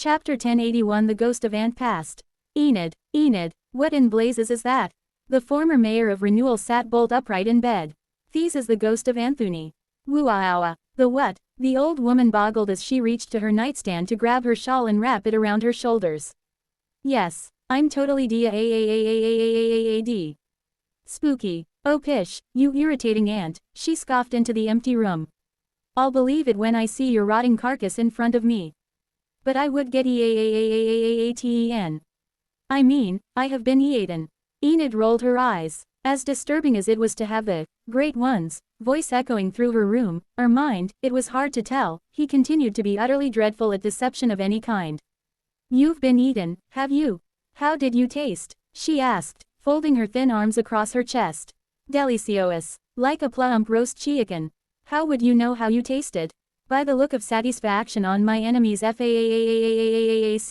Chapter 1081 The Ghost of Ant Past. Enid, what in blazes is that? The former mayor of Renewal sat bolt upright in bed. These is the ghost of Anthony. Woo-ah-ah. The what? The old woman boggled as she reached to her nightstand to grab her shawl and wrap it around her shoulders. Yes, I'm totally d. Spooky. Oh pish, you irritating ant, she scoffed into the empty room. I'll believe it when I see your rotting carcass in front of me. But I would get eaten. I mean, I have been eaten. Enid rolled her eyes. As disturbing as it was to have the Great One's voice echoing through her room, or mind, it was hard to tell, he continued to be utterly dreadful at deception of any kind. You've been eaten, have you? How did you taste? She asked, folding her thin arms across her chest. Delicious. Like a plump roast chicken. How would you know how you tasted? By the look of satisfaction on my enemy's face.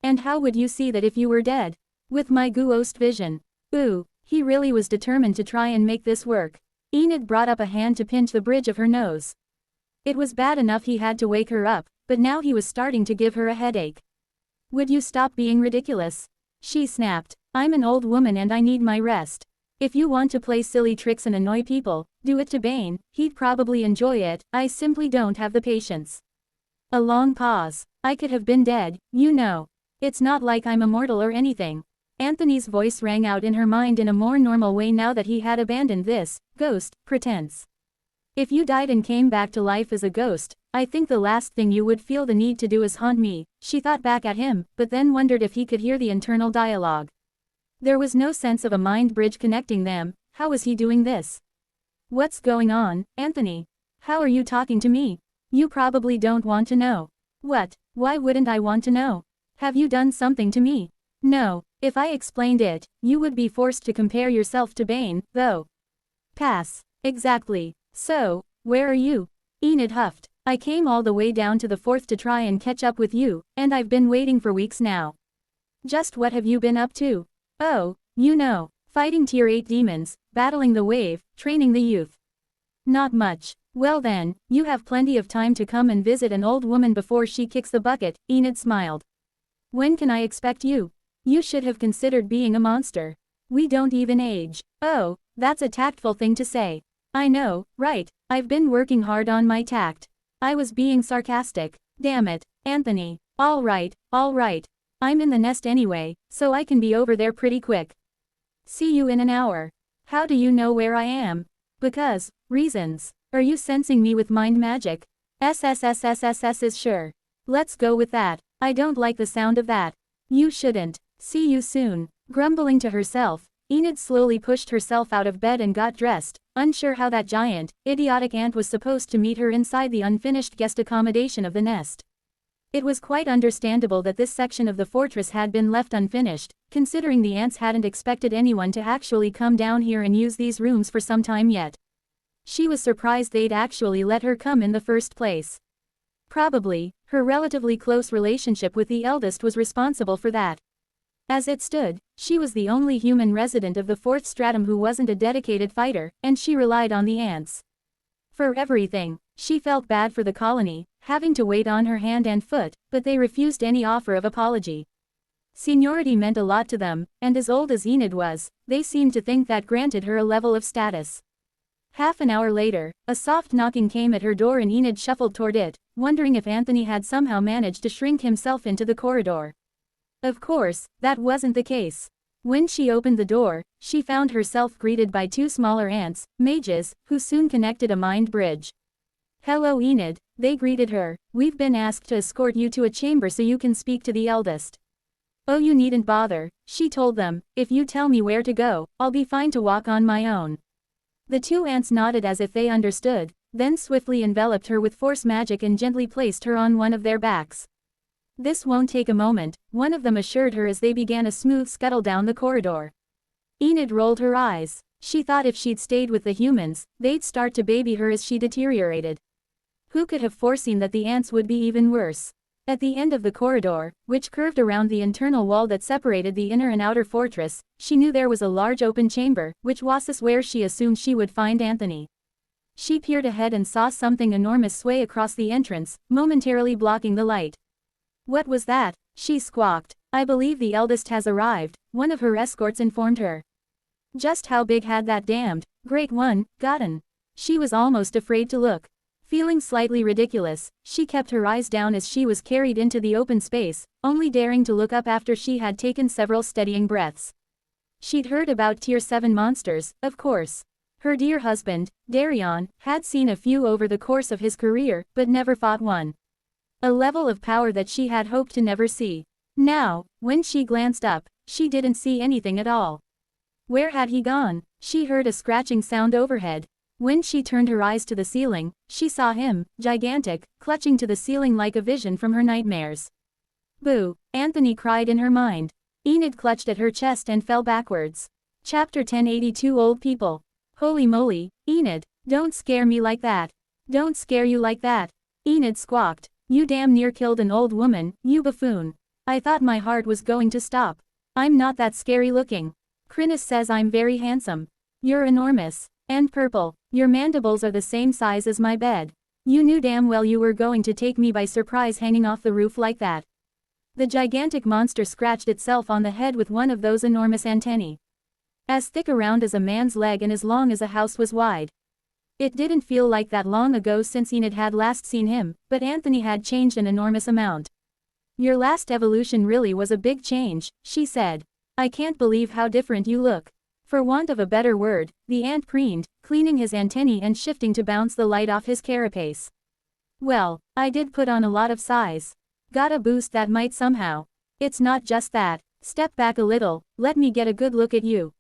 And how would you see that if you were dead? With my ghost vision. Ooh, he really was determined to try and make this work. Enid brought up a hand to pinch the bridge of her nose. It was bad enough he had to wake her up, but now he was starting to give her a headache. Would you stop being ridiculous? She snapped. I'm an old woman and I need my rest. If you want to play silly tricks and annoy people, do it to Bane, he'd probably enjoy it, I simply don't have the patience. A long pause. I could have been dead, you know. It's not like I'm immortal or anything. Anthony's voice rang out in her mind in a more normal way now that he had abandoned this ghost pretense. If you died and came back to life as a ghost, I think the last thing you would feel the need to do is haunt me. She thought back at him, but then wondered if he could hear the internal dialogue. There was no sense of a mind bridge connecting them. How was he doing this? What's going on, Anthony? How are you talking to me? You probably don't want to know. What? Why wouldn't I want to know? Have you done something to me? No, if I explained it, you would be forced to compare yourself to Bane, though. Pass. Exactly. So, where are you? Enid huffed. I came all the way down to the fourth to try and catch up with you, and I've been waiting for weeks now. Just what have you been up to? Oh, you know, fighting tier 8 demons, battling the wave, training the youth. Not much. Well then, you have plenty of time to come and visit an old woman before she kicks the bucket, Enid smiled. When can I expect you? You should have considered being a monster. We don't even age. Oh, that's a tactful thing to say. I know, right, I've been working hard on my tact. I was being sarcastic. Damn it, Anthony. All right. I'm in the nest anyway, so I can be over there pretty quick. See you in an hour. How do you know where I am? Because, reasons. Are you sensing me with mind magic? SSSSSS is sure. Let's go with that. I don't like the sound of that. You shouldn't. See you soon. Grumbling to herself, Enid slowly pushed herself out of bed and got dressed, unsure how that giant, idiotic ant was supposed to meet her inside the unfinished guest accommodation of the nest. It was quite understandable that this section of the fortress had been left unfinished, considering the ants hadn't expected anyone to actually come down here and use these rooms for some time yet. She was surprised they'd actually let her come in the first place. Probably, her relatively close relationship with the eldest was responsible for that. As it stood, she was the only human resident of the fourth stratum who wasn't a dedicated fighter, and she relied on the ants for everything. She felt bad for the colony, having to wait on her hand and foot, but they refused any offer of apology. Seniority meant a lot to them, and as old as Enid was, they seemed to think that granted her a level of status. Half an hour later, a soft knocking came at her door and Enid shuffled toward it, wondering if Anthony had somehow managed to shrink himself into the corridor. Of course, that wasn't the case. When she opened the door, she found herself greeted by two smaller ants, mages, who soon connected a mind bridge. Hello Enid, they greeted her. We've been asked to escort you to a chamber so you can speak to the eldest. Oh, you needn't bother, she told them. If you tell me where to go, I'll be fine to walk on my own. The two ants nodded as if they understood, then swiftly enveloped her with force magic and gently placed her on one of their backs. This won't take a moment, one of them assured her as they began a smooth scuttle down the corridor. Enid rolled her eyes. She thought if she'd stayed with the humans, they'd start to baby her as she deteriorated. Who could have foreseen that the ants would be even worse? At the end of the corridor, which curved around the internal wall that separated the inner and outer fortress, she knew there was a large open chamber, which was where she assumed she would find Anthony. She peered ahead and saw something enormous sway across the entrance, momentarily blocking the light. What was that? She squawked. I believe the eldest has arrived, one of her escorts informed her. Just how big had that damned Great One gotten? She was almost afraid to look. Feeling slightly ridiculous, she kept her eyes down as she was carried into the open space, only daring to look up after she had taken several steadying breaths. She'd heard about Tier 7 monsters, of course. Her dear husband, Darion, had seen a few over the course of his career, but never fought one. A level of power that she had hoped to never see. Now, when she glanced up, she didn't see anything at all. Where had he gone? She heard a scratching sound overhead. When she turned her eyes to the ceiling, she saw him, gigantic, clutching to the ceiling like a vision from her nightmares. Boo! Anthony cried in her mind. Enid clutched at her chest and fell backwards. Chapter 1082 Old People. Holy moly, Enid, don't scare me like that. Don't scare you like that. Enid squawked. You damn near killed an old woman, you buffoon. I thought my heart was going to stop. I'm not that scary looking. Chrysalis says I'm very handsome. You're enormous. And purple. Your mandibles are the same size as my bed. You knew damn well you were going to take me by surprise hanging off the roof like that. The gigantic monster scratched itself on the head with one of those enormous antennae. As thick around as a man's leg and as long as a house was wide. It didn't feel like that long ago since Enid had last seen him, but Anthony had changed an enormous amount. Your last evolution really was a big change, she said. I can't believe how different you look. For want of a better word, the ant preened, cleaning his antennae and shifting to bounce the light off his carapace. Well, I did put on a lot of size. Got a boost that might somehow. It's not just that. Step back a little, let me get a good look at you.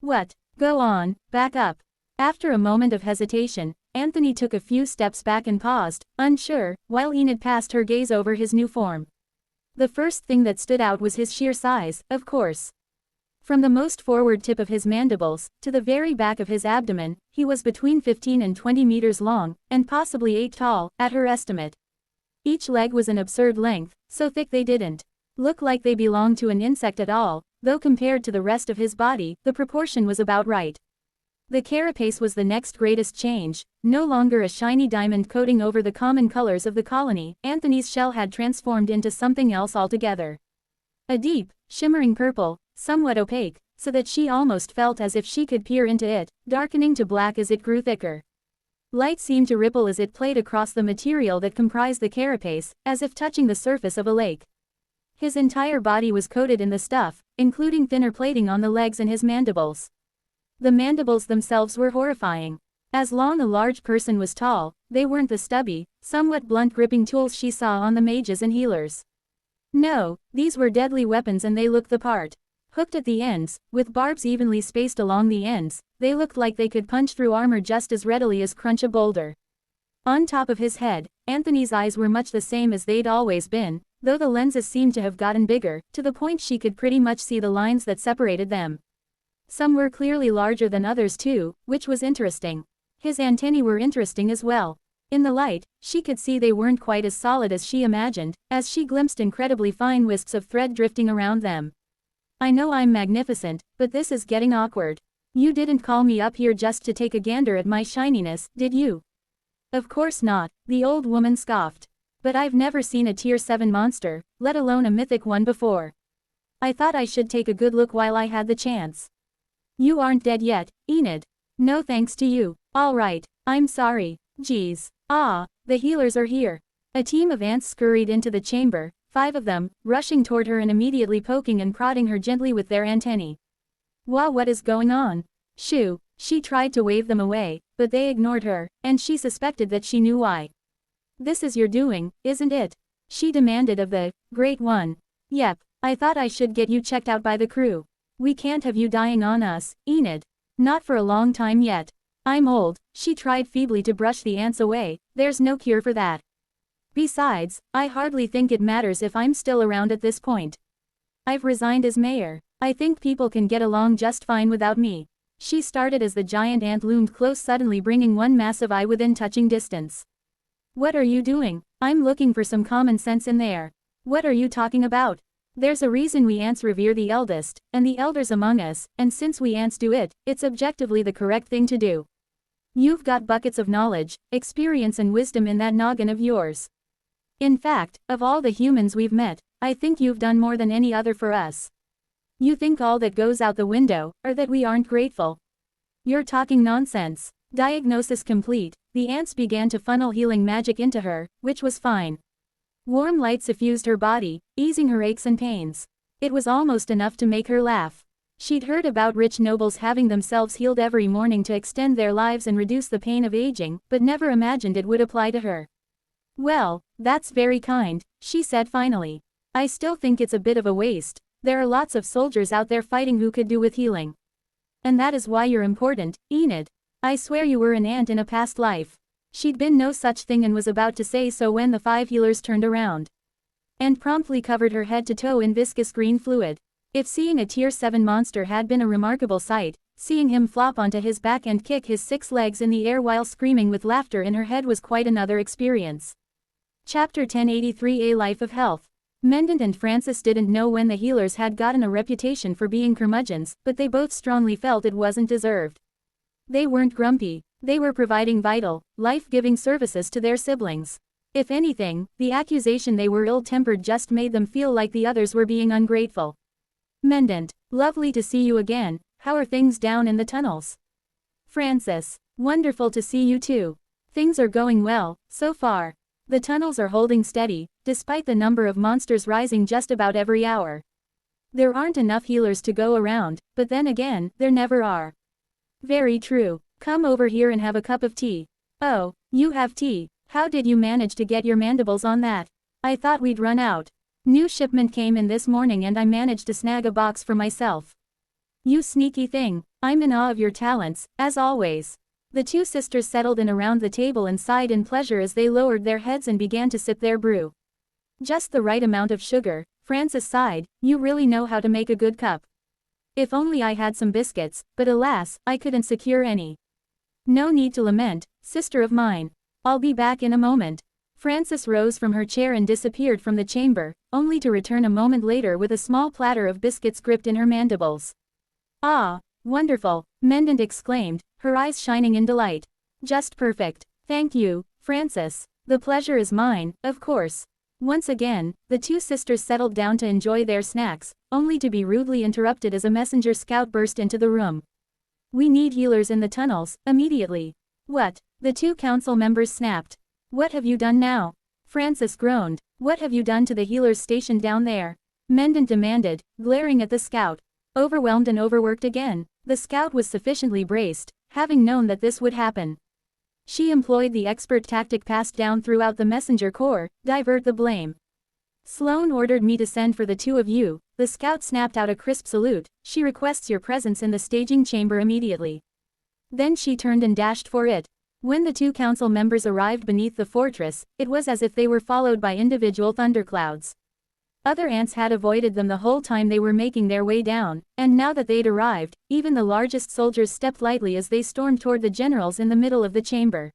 What? Go on, back up. After a moment of hesitation, Anthony took a few steps back and paused, unsure, while Enid passed her gaze over his new form. The first thing that stood out was his sheer size, of course. From the most forward tip of his mandibles, to the very back of his abdomen, he was between 15 and 20 meters long, and possibly 8 tall, at her estimate. Each leg was an absurd length, so thick they didn't look like they belonged to an insect at all, though compared to the rest of his body, the proportion was about right. The carapace was the next greatest change, no longer a shiny diamond coating over the common colors of the colony. Anthony's shell had transformed into something else altogether. A deep, shimmering purple, somewhat opaque, so that she almost felt as if she could peer into it, darkening to black as it grew thicker. Light seemed to ripple as it played across the material that comprised the carapace, as if touching the surface of a lake. His entire body was coated in the stuff, including thinner plating on the legs and his mandibles. The mandibles themselves were horrifying. As long a large person was tall, they weren't the stubby, somewhat blunt gripping tools she saw on the mages and healers. No, these were deadly weapons and they looked the part. Hooked at the ends, with barbs evenly spaced along the ends, they looked like they could punch through armor just as readily as crunch a boulder. On top of his head, Anthony's eyes were much the same as they'd always been, though the lenses seemed to have gotten bigger, to the point she could pretty much see the lines that separated them. Some were clearly larger than others too, which was interesting. His antennae were interesting as well. In the light, she could see they weren't quite as solid as she imagined, as she glimpsed incredibly fine wisps of thread drifting around them. I know I'm magnificent, but this is getting awkward. You didn't call me up here just to take a gander at my shininess, did you? Of course not, the old woman scoffed. But I've never seen a Tier 7 monster, let alone a mythic one before. I thought I should take a good look while I had the chance. You aren't dead yet, Enid. No thanks to you. All right, I'm sorry. Geez. Ah, the healers are here. A team of ants scurried into the chamber, 5 of them, rushing toward her and immediately poking and prodding her gently with their antennae. Wow, what is going on? Shoo, she tried to wave them away, but they ignored her, and she suspected that she knew why. This is your doing, isn't it? She demanded of the Great One. Yep, I thought I should get you checked out by the crew. We can't have you dying on us, Enid. Not for a long time yet. I'm old, she tried feebly to brush the ants away, there's no cure for that. Besides, I hardly think it matters if I'm still around at this point. I've resigned as mayor. I think people can get along just fine without me. She started as the giant ant loomed close, suddenly bringing one massive eye within touching distance. What are you doing? I'm looking for some common sense in there. What are you talking about? There's a reason we ants revere the eldest, and the elders among us, and since we ants do it, it's objectively the correct thing to do. You've got buckets of knowledge, experience and wisdom in that noggin of yours. In fact, of all the humans we've met, I think you've done more than any other for us. You think all that goes out the window, or that we aren't grateful? You're talking nonsense. Diagnosis complete, the ants began to funnel healing magic into her, which was fine. Warm light suffused her body, easing her aches and pains. It was almost enough to make her laugh. She'd heard about rich nobles having themselves healed every morning to extend their lives and reduce the pain of aging, but never imagined it would apply to her. Well, that's very kind, she said finally. I still think it's a bit of a waste. There are lots of soldiers out there fighting who could do with healing. And that is why you're important, Enid. I swear you were an ant in a past life. She'd been no such thing and was about to say so when the 5 healers turned around. And promptly covered her head to toe in viscous green fluid. If seeing a Tier 7 monster had been a remarkable sight, seeing him flop onto his back and kick his 6 legs in the air while screaming with laughter in her head was quite another experience. Chapter 1083 A Life of Health. Mendant and Francis didn't know when the healers had gotten a reputation for being curmudgeons, but they both strongly felt it wasn't deserved. They weren't grumpy. They were providing vital, life-giving services to their siblings. If anything, the accusation they were ill-tempered just made them feel like the others were being ungrateful. Mendant, lovely to see you again. How are things down in the tunnels? Francis, wonderful to see you too. Things are going well, so far. The tunnels are holding steady, despite the number of monsters rising just about every hour. There aren't enough healers to go around, but then again, there never are. Very true. Come over here and have a cup of tea. Oh, you have tea. How did you manage to get your mandibles on that? I thought we'd run out. New shipment came in this morning and I managed to snag a box for myself. You sneaky thing. I'm in awe of your talents, as always. The two sisters settled in around the table and sighed in pleasure as they lowered their heads and began to sip their brew. Just the right amount of sugar, Francis sighed. You really know how to make a good cup. If only I had some biscuits, but alas, I couldn't secure any. No need to lament, sister of mine. I'll be back in a moment. Francis rose from her chair and disappeared from the chamber, only to return a moment later with a small platter of biscuits gripped in her mandibles. Ah, wonderful, Mendant exclaimed, her eyes shining in delight. Just perfect. Thank you, Francis. The pleasure is mine, of course. Once again, the two sisters settled down to enjoy their snacks, only to be rudely interrupted as a messenger scout burst into the room. We need healers in the tunnels, immediately. What? The two council members snapped. What have you done now? Francis groaned. What have you done to the healers stationed down there? Mendant demanded, glaring at the scout. Overwhelmed and overworked again, the scout was sufficiently braced, having known that this would happen. She employed the expert tactic passed down throughout the messenger corps, divert the blame. Sloane ordered me to send for the two of you. The scout snapped out a crisp salute. She requests your presence in the staging chamber immediately. Then she turned and dashed for it. When the two council members arrived beneath the fortress, it was as if they were followed by individual thunderclouds. Other ants had avoided them the whole time they were making their way down, and now that they'd arrived, even the largest soldiers stepped lightly as they stormed toward the generals in the middle of the chamber.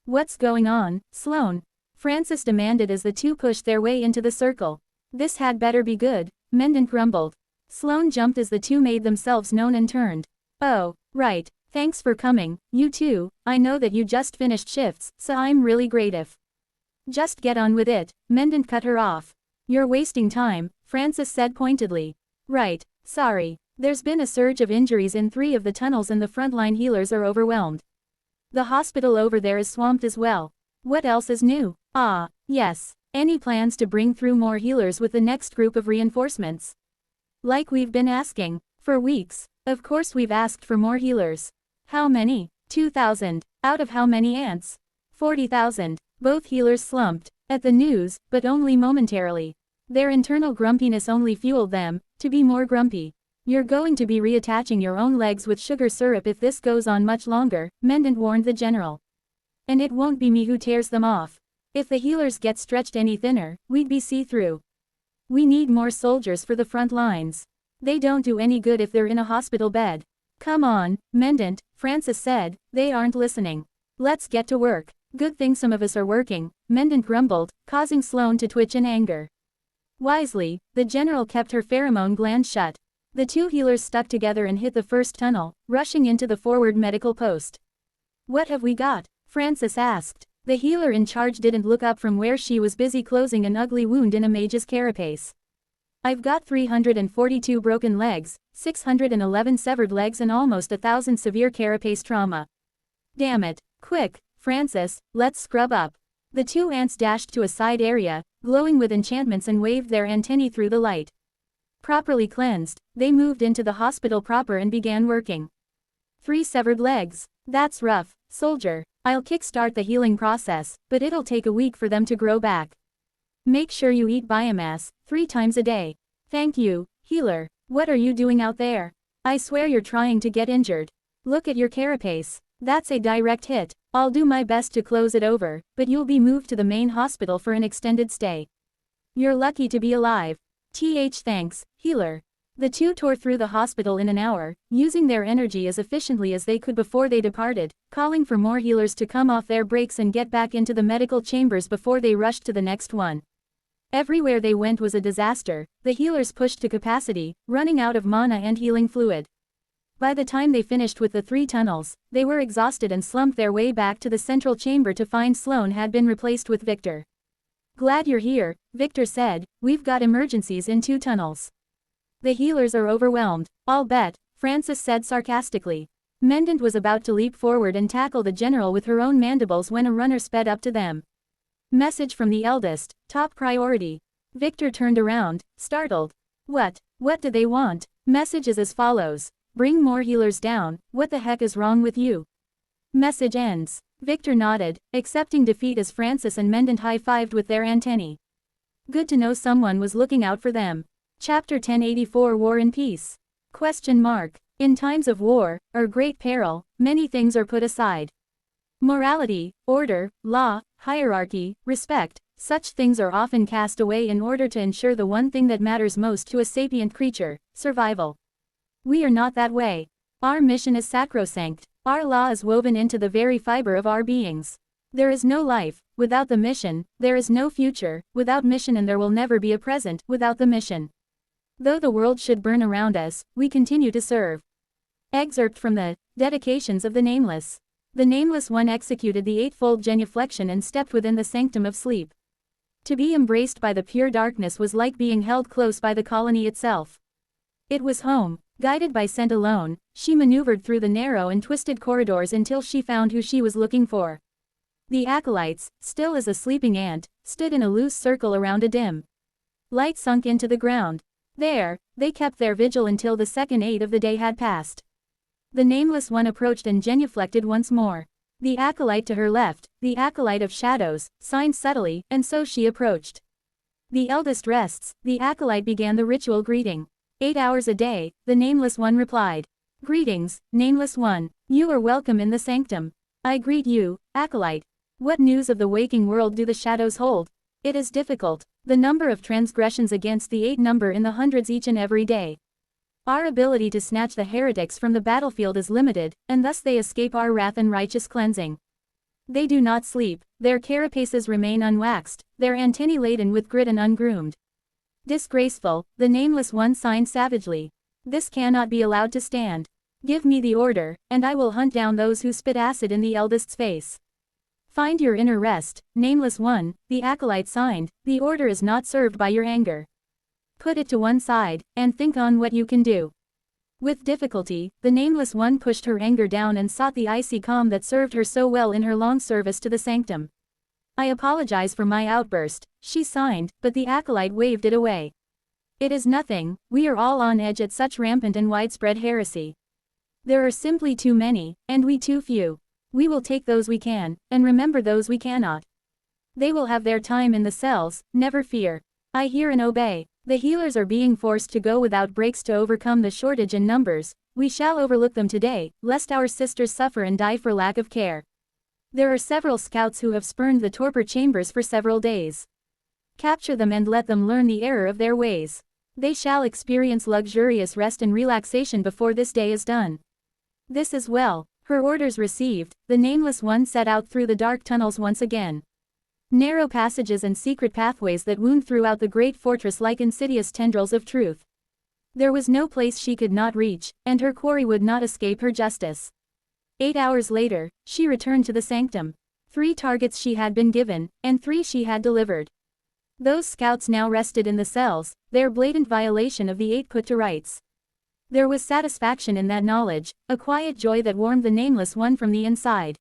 What's going on, Sloane? Francis demanded as the two pushed their way into the circle. This had better be good, Mendant grumbled. Sloane jumped as the two made themselves known and turned. Oh, right, thanks for coming, you two. I know that you just finished shifts, so I'm really great if. Just get on with it, Mendant cut her off. You're wasting time, Francis said pointedly. Right, sorry. There's been a surge of injuries in 3 of the tunnels and the frontline healers are overwhelmed. The hospital over there is swamped as well. What else is new? Ah, yes. Any plans to bring through more healers with the next group of reinforcements? Like we've been asking. For weeks. Of course we've asked for more healers. How many? 2,000. Out of how many ants? 40,000. Both healers slumped at the news, but only momentarily. Their internal grumpiness only fueled them to be more grumpy. You're going to be reattaching your own legs with sugar syrup if this goes on much longer, Mendant warned the general. And it won't be me who tears them off. If the healers get stretched any thinner, we'd be see-through. We need more soldiers for the front lines. They don't do any good if they're in a hospital bed. Come on, Mendant, Francis said, they aren't listening. Let's get to work. Good thing some of us are working, Mendant grumbled, causing Sloane to twitch in anger. Wisely, the general kept her pheromone gland shut. The two healers stuck together and hit the first tunnel, rushing into the forward medical post. What have we got? Francis asked. The healer in charge didn't look up from where she was busy closing an ugly wound in a mage's carapace. I've got 342 broken legs, 611 severed legs and almost 1,000 severe carapace trauma. Damn it. Quick, Francis, let's scrub up. The two ants dashed to a side area, glowing with enchantments and waved their antennae through the light. Properly cleansed, they moved into the hospital proper and began working. 3 severed legs. That's rough, soldier. I'll kickstart the healing process, but it'll take a week for them to grow back. Make sure you eat biomass, 3 times a day. Thank you, healer. What are you doing out there? I swear you're trying to get injured. Look at your carapace. That's a direct hit. I'll do my best to close it over, but you'll be moved to the main hospital for an extended stay. You're lucky to be alive. Thanks, healer. The two tore through the hospital in an hour, using their energy as efficiently as they could before they departed, calling for more healers to come off their breaks and get back into the medical chambers before they rushed to the next one. Everywhere they went was a disaster. The healers pushed to capacity, running out of mana and healing fluid. By the time they finished with the 3 tunnels, they were exhausted and slumped their way back to the central chamber to find Sloane had been replaced with Victor. Glad you're here, Victor said. We've got emergencies in 2 tunnels. The healers are overwhelmed, I'll bet, Francis said sarcastically. Mendant was about to leap forward and tackle the general with her own mandibles when a runner sped up to them. Message from the eldest, top priority. Victor turned around, startled. What do they want? Message is as follows. Bring more healers down, what the heck is wrong with you? Message ends. Victor nodded, accepting defeat as Francis and Mendant high-fived with their antennae. Good to know someone was looking out for them. Chapter 1084 War and Peace. In times of war, or great peril, many things are put aside. Morality, order, law, hierarchy, respect, such things are often cast away in order to ensure the one thing that matters most to a sapient creature, survival. We are not that way. Our mission is sacrosanct. Our law is woven into the very fiber of our beings. There is no life without the mission, there is no future without mission, and there will never be a present without the mission. Though the world should burn around us, we continue to serve. Excerpt from the Dedications of the Nameless. The Nameless One executed the eightfold genuflection and stepped within the sanctum of sleep. To be embraced by the pure darkness was like being held close by the colony itself. It was home. Guided by scent alone, she maneuvered through the narrow and twisted corridors until she found who she was looking for. The acolytes, still as a sleeping ant, stood in a loose circle around a dim light sunk into the ground. There, they kept their vigil until the second 8 of the day had passed. The Nameless One approached and genuflected once more. The acolyte to her left, the acolyte of shadows, signed subtly, and so she approached. The eldest rests, the acolyte began the ritual greeting. 8 hours a day, the Nameless One replied. Greetings, Nameless One. You are welcome in the sanctum. I greet you, acolyte. What news of the waking world do the shadows hold? It is difficult. The number of transgressions against the 8 number in the hundreds each and every day. Our ability to snatch the heretics from the battlefield is limited, and thus they escape our wrath and righteous cleansing. They do not sleep, their carapaces remain unwaxed, their antennae laden with grit and ungroomed. Disgraceful, the Nameless One signed savagely. This cannot be allowed to stand. Give me the order, and I will hunt down those who spit acid in the eldest's face. Find your inner rest, Nameless One, the acolyte signed. The order is not served by your anger. Put it to one side, and think on what you can do. With difficulty, the Nameless One pushed her anger down and sought the icy calm that served her so well in her long service to the sanctum. I apologize for my outburst, she signed, but the acolyte waved it away. It is nothing, we are all on edge at such rampant and widespread heresy. There are simply too many, and we too few. We will take those we can, and remember those we cannot. They will have their time in the cells, never fear. I hear and obey. The healers are being forced to go without breaks to overcome the shortage in numbers. We shall overlook them today, lest our sisters suffer and die for lack of care. There are several scouts who have spurned the torpor chambers for several days. Capture them and let them learn the error of their ways. They shall experience luxurious rest and relaxation before this day is done. This is well. Her orders received, the Nameless One set out through the dark tunnels once again. Narrow passages and secret pathways that wound throughout the great fortress like insidious tendrils of truth. There was no place she could not reach, and her quarry would not escape her justice. 8 hours later, she returned to the sanctum. 3 targets she had been given, and 3 she had delivered. Those scouts now rested in the cells, their blatant violation of the 8 put to rights. There was satisfaction in that knowledge, a quiet joy that warmed the nameless one from the inside.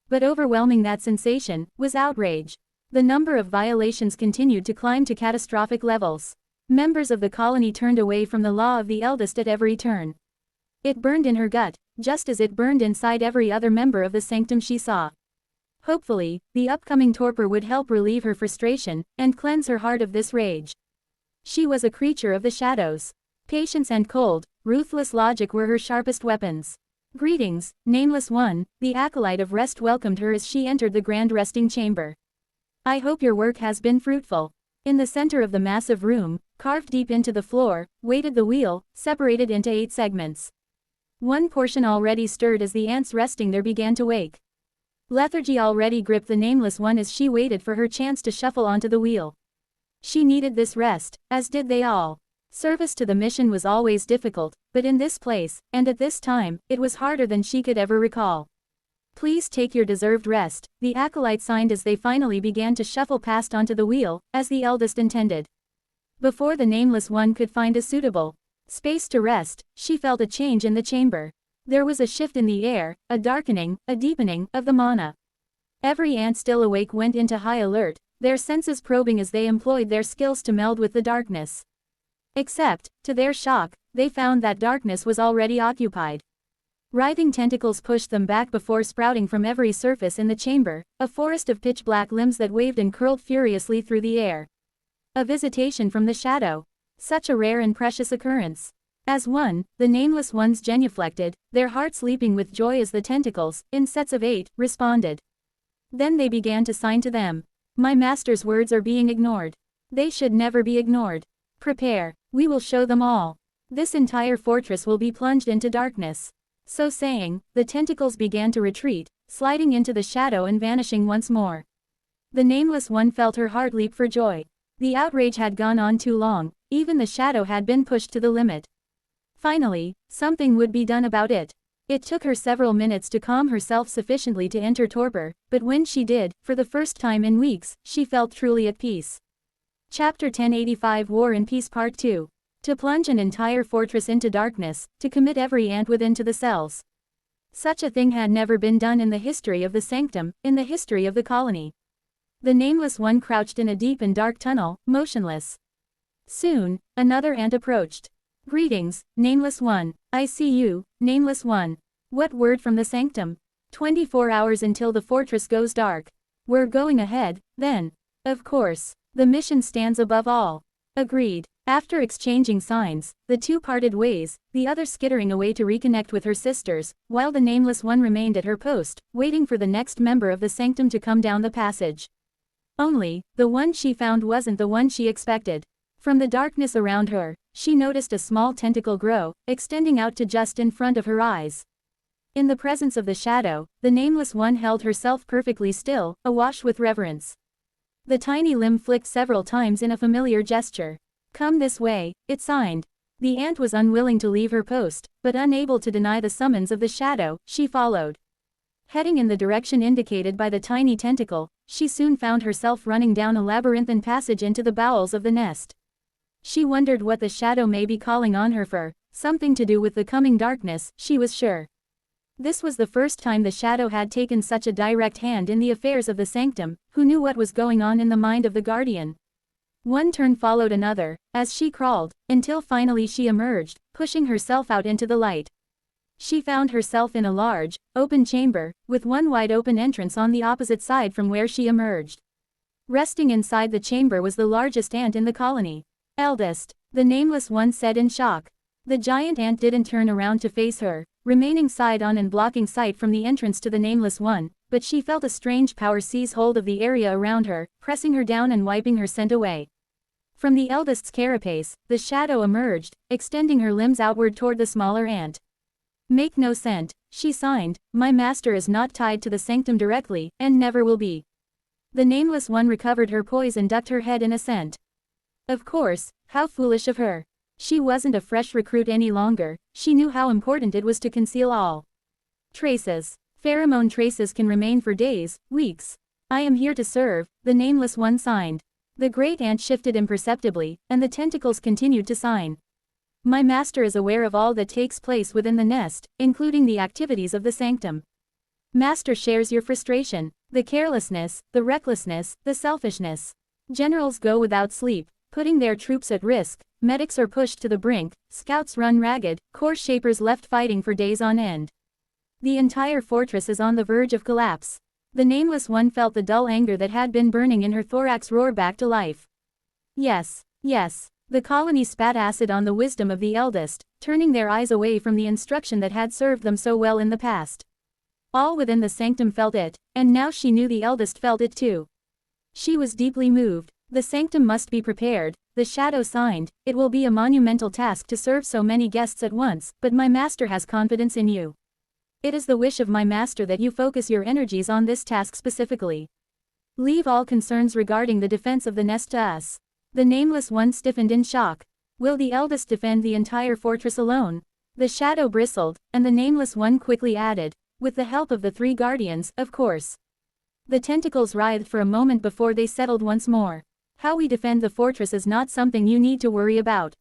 But overwhelming that sensation, was outrage. The number of violations continued to climb to catastrophic levels. Members of the colony turned away from the law of the eldest at every turn. It burned in her gut, just as it burned inside every other member of the sanctum she saw. Hopefully, the upcoming torpor would help relieve her frustration, and cleanse her heart of this rage. She was a creature of the shadows. Patience and cold, ruthless logic were her sharpest weapons. Greetings, Nameless One, the acolyte of rest welcomed her as she entered the grand resting chamber. I hope your work has been fruitful. In the center of the massive room, carved deep into the floor, waited the wheel, separated into 8 segments. One portion already stirred as the ants resting there began to wake. Lethargy already gripped the Nameless One as she waited for her chance to shuffle onto the wheel. She needed this rest, as did they all. Service to the mission was always difficult, but in this place, and at this time, it was harder than she could ever recall. Please take your deserved rest, the acolyte signed as they finally began to shuffle past onto the wheel, as the eldest intended. Before the Nameless One could find a suitable space to rest, she felt a change in the chamber. There was a shift in the air, a darkening, a deepening, of the mana. Every ant still awake went into high alert, their senses probing as they employed their skills to meld with the darkness. Except, to their shock, they found that darkness was already occupied. Writhing tentacles pushed them back before sprouting from every surface in the chamber, a forest of pitch-black limbs that waved and curled furiously through the air. A visitation from the shadow. Such a rare and precious occurrence. As one, the Nameless Ones genuflected, their hearts leaping with joy as the tentacles, in sets of 8, responded. Then they began to sign to them. My master's words are being ignored. They should never be ignored. Prepare. We will show them all. This entire fortress will be plunged into darkness. So saying, the tentacles began to retreat, sliding into the shadow and vanishing once more. The Nameless One felt her heart leap for joy. The outrage had gone on too long, even the shadow had been pushed to the limit. Finally, something would be done about it. It took her several minutes to calm herself sufficiently to enter torpor, but when she did, for the first time in weeks, she felt truly at peace. Chapter 1085 War and Peace Part 2. To plunge an entire fortress into darkness, to commit every ant within to the cells. Such a thing had never been done in the history of the sanctum, in the history of the colony. The Nameless One crouched in a deep and dark tunnel, motionless. Soon, another ant approached. Greetings, Nameless One. I see you, Nameless One. What word from the sanctum? 24 hours until the fortress goes dark. We're going ahead, then. Of course. The mission stands above all. Agreed. After exchanging signs, the two parted ways, the other skittering away to reconnect with her sisters, while the Nameless One remained at her post, waiting for the next member of the sanctum to come down the passage. Only, the one she found wasn't the one she expected. From the darkness around her, she noticed a small tentacle grow, extending out to just in front of her eyes. In the presence of the shadow, the Nameless One held herself perfectly still, awash with reverence. The tiny limb flicked several times in a familiar gesture. Come this way, it signed. The ant was unwilling to leave her post, but unable to deny the summons of the shadow, she followed. Heading in the direction indicated by the tiny tentacle, she soon found herself running down a labyrinthine passage into the bowels of the nest. She wondered what the shadow may be calling on her for, something to do with the coming darkness, she was sure. This was the first time the shadow had taken such a direct hand in the affairs of the sanctum, who knew what was going on in the mind of the guardian. One turn followed another, as she crawled, until finally she emerged, pushing herself out into the light. She found herself in a large, open chamber, with one wide-open entrance on the opposite side from where she emerged. Resting inside the chamber was the largest ant in the colony. Eldest, the Nameless One said in shock. The giant ant didn't turn around to face her, remaining side-on and blocking sight from the entrance to the Nameless One, but she felt a strange power seize hold of the area around her, pressing her down and wiping her scent away. From the eldest's carapace, the shadow emerged, extending her limbs outward toward the smaller ant. Make no scent, she signed, my master is not tied to the sanctum directly, and never will be. The Nameless One recovered her poise and ducked her head in assent. Of course, how foolish of her. She wasn't a fresh recruit any longer, she knew how important it was to conceal all traces. Pheromone traces can remain for days, weeks. I am here to serve, the Nameless One signed. The great ant shifted imperceptibly, and the tentacles continued to sign. My master is aware of all that takes place within the nest, including the activities of the sanctum. Master shares your frustration, the carelessness, the recklessness, the selfishness. Generals go without sleep, putting their troops at risk, medics are pushed to the brink, scouts run ragged, course shapers left fighting for days on end. The entire fortress is on the verge of collapse. The Nameless One felt the dull anger that had been burning in her thorax roar back to life. Yes, yes. The colony spat acid on the wisdom of the eldest, turning their eyes away from the instruction that had served them so well in the past. All within the sanctum felt it, and now she knew the eldest felt it too. She was deeply moved. The sanctum must be prepared, the shadow signed. It will be a monumental task to serve so many guests at once, but my master has confidence in you. It is the wish of my master that you focus your energies on this task specifically. Leave all concerns regarding the defense of the nest to us. The Nameless One stiffened in shock. Will the eldest defend the entire fortress alone? The shadow bristled, and the Nameless One quickly added, with the help of the 3 guardians, of course. The tentacles writhed for a moment before they settled once more. How we defend the fortress is not something you need to worry about.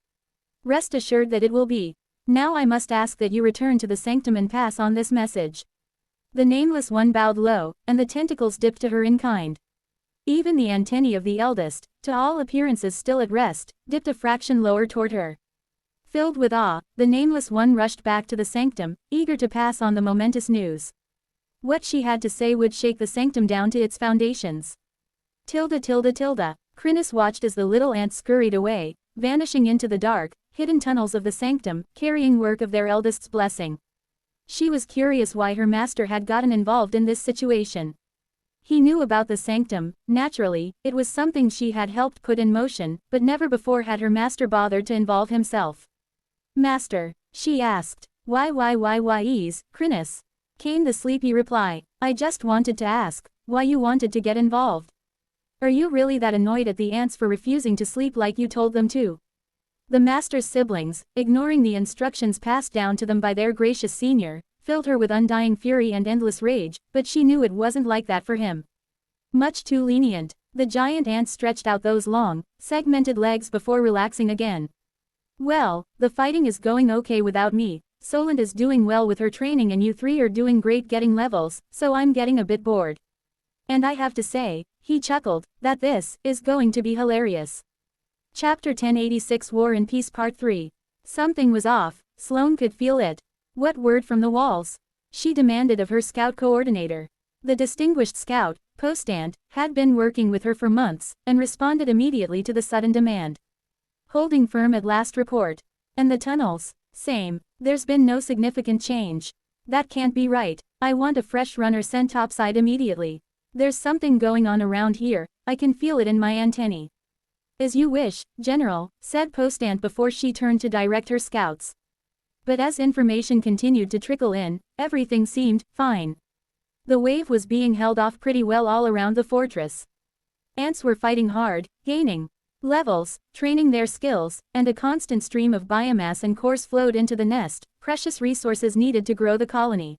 Rest assured that it will be. Now I must ask that you return to the sanctum and pass on this message. The Nameless One bowed low, and the tentacles dipped to her in kind. Even the antennae of the eldest, to all appearances still at rest, dipped a fraction lower toward her. Filled with awe, the Nameless One rushed back to the sanctum, eager to pass on the momentous news. What she had to say would shake the sanctum down to its foundations. Tilda. Chrysalis watched as the little ants scurried away, vanishing into the dark, hidden tunnels of the sanctum, carrying word of their eldest's blessing. She was curious why her master had gotten involved in this situation. He knew about the sanctum, naturally, it was something she had helped put in motion, but never before had her master bothered to involve himself. Master, she asked. Why, Chrysalis? Came the sleepy reply. I just wanted to ask, why you wanted to get involved. Are you really that annoyed at the ants for refusing to sleep like you told them to? The master's siblings, ignoring the instructions passed down to them by their gracious senior, filled her with undying fury and endless rage, but she knew it wasn't like that for him. Much too lenient. The giant ant stretched out those long, segmented legs before relaxing again. Well, the fighting is going okay without me. Solent is doing well with her training and you 3 are doing great getting levels, so I'm getting a bit bored. And I have to say, he chuckled, that this is going to be hilarious. Chapter 1086 War and Peace Part 3. Something was off, Sloane could feel it. What word from the walls? She demanded of her scout coordinator. The distinguished scout, Postant, had been working with her for months, and responded immediately to the sudden demand. Holding firm at last report. And the tunnels? Same. There's been no significant change. That can't be right. I want a fresh runner sent topside immediately. There's something going on around here, I can feel it in my antennae. As you wish, General, said Postant before she turned to direct her scouts. But as information continued to trickle in, everything seemed fine. The wave was being held off pretty well all around the fortress. Ants were fighting hard, gaining levels, training their skills, and a constant stream of biomass and cores flowed into the nest, precious resources needed to grow the colony.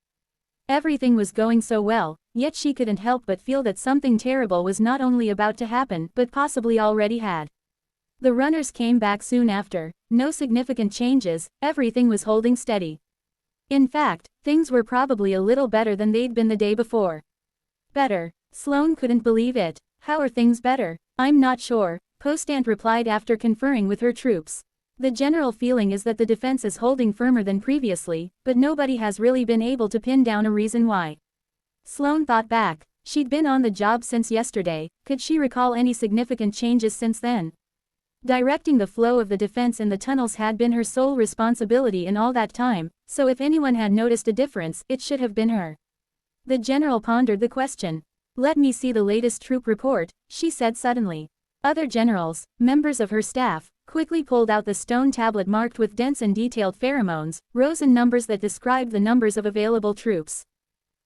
Everything was going so well, yet she couldn't help but feel that something terrible was not only about to happen but possibly already had. The runners came back soon after. No significant changes, everything was holding steady. In fact, things were probably a little better than they'd been the day before. Better? Sloane couldn't believe it. How are things better? I'm not sure, Postant replied after conferring with her troops. The general feeling is that the defense is holding firmer than previously, but nobody has really been able to pin down a reason why. Sloane thought back. She'd been on the job since yesterday. Could she recall any significant changes since then? Directing the flow of the defense in the tunnels had been her sole responsibility in all that time, so if anyone had noticed a difference, it should have been her. The general pondered the question. Let me see the latest troop report, she said suddenly. Other generals, members of her staff, quickly pulled out the stone tablet marked with dense and detailed pheromones, rows and numbers that described the numbers of available troops.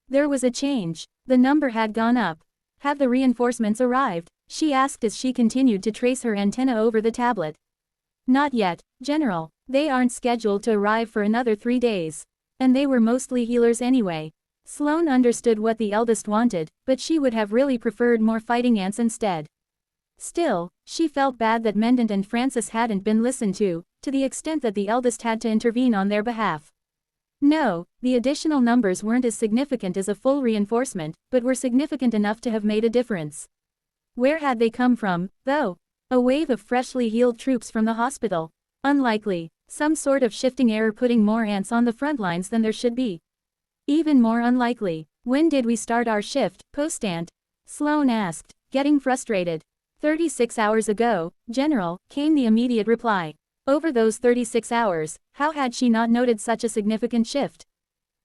There was a change. The number had gone up. Have the reinforcements arrived? She asked as she continued to trace her antenna over the tablet. Not yet, General. They aren't scheduled to arrive for another 3 days. And they were mostly healers anyway. Sloane understood what the eldest wanted, but she would have really preferred more fighting ants instead. Still, she felt bad that Mendant and Francis hadn't been listened to the extent that the eldest had to intervene on their behalf. No, the additional numbers weren't as significant as a full reinforcement, but were significant enough to have made a difference. Where had they come from, though? A wave of freshly healed troops from the hospital? Unlikely. Some sort of shifting error putting more ants on the front lines than there should be. Even more unlikely. When did we start our shift, Post-Ant? Sloane asked, getting frustrated. 36 hours ago, General, came the immediate reply. Over those 36 hours, how had she not noted such a significant shift?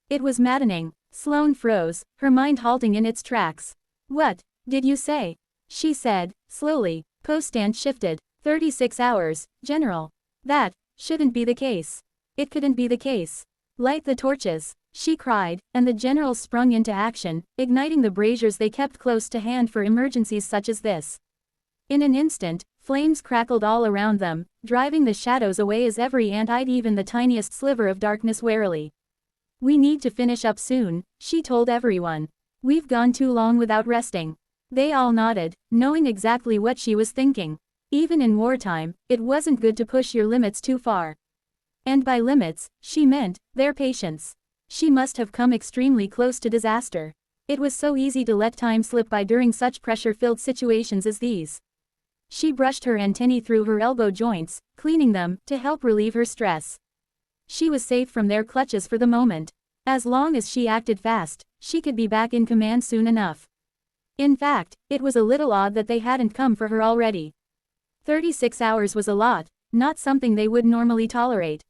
It was maddening. Sloane froze, her mind halting in its tracks. What did you say? She said, slowly. Post-Ant shifted. 36 hours, General. That shouldn't be the case. It couldn't be the case. Light the torches, she cried, and the general sprung into action, igniting the braziers they kept close to hand for emergencies such as this. In an instant, flames crackled all around them, driving the shadows away as every ant eyed even the tiniest sliver of darkness warily. We need to finish up soon, she told everyone. We've gone too long without resting. They all nodded, knowing exactly what she was thinking. Even in wartime, it wasn't good to push your limits too far. And by limits, she meant their patience. She must have come extremely close to disaster. It was so easy to let time slip by during such pressure-filled situations as these. She brushed her antennae through her elbow joints, cleaning them, to help relieve her stress. She was safe from their clutches for the moment. As long as she acted fast, she could be back in command soon enough. In fact, it was a little odd that they hadn't come for her already. 36 hours was a lot, not something they would normally tolerate.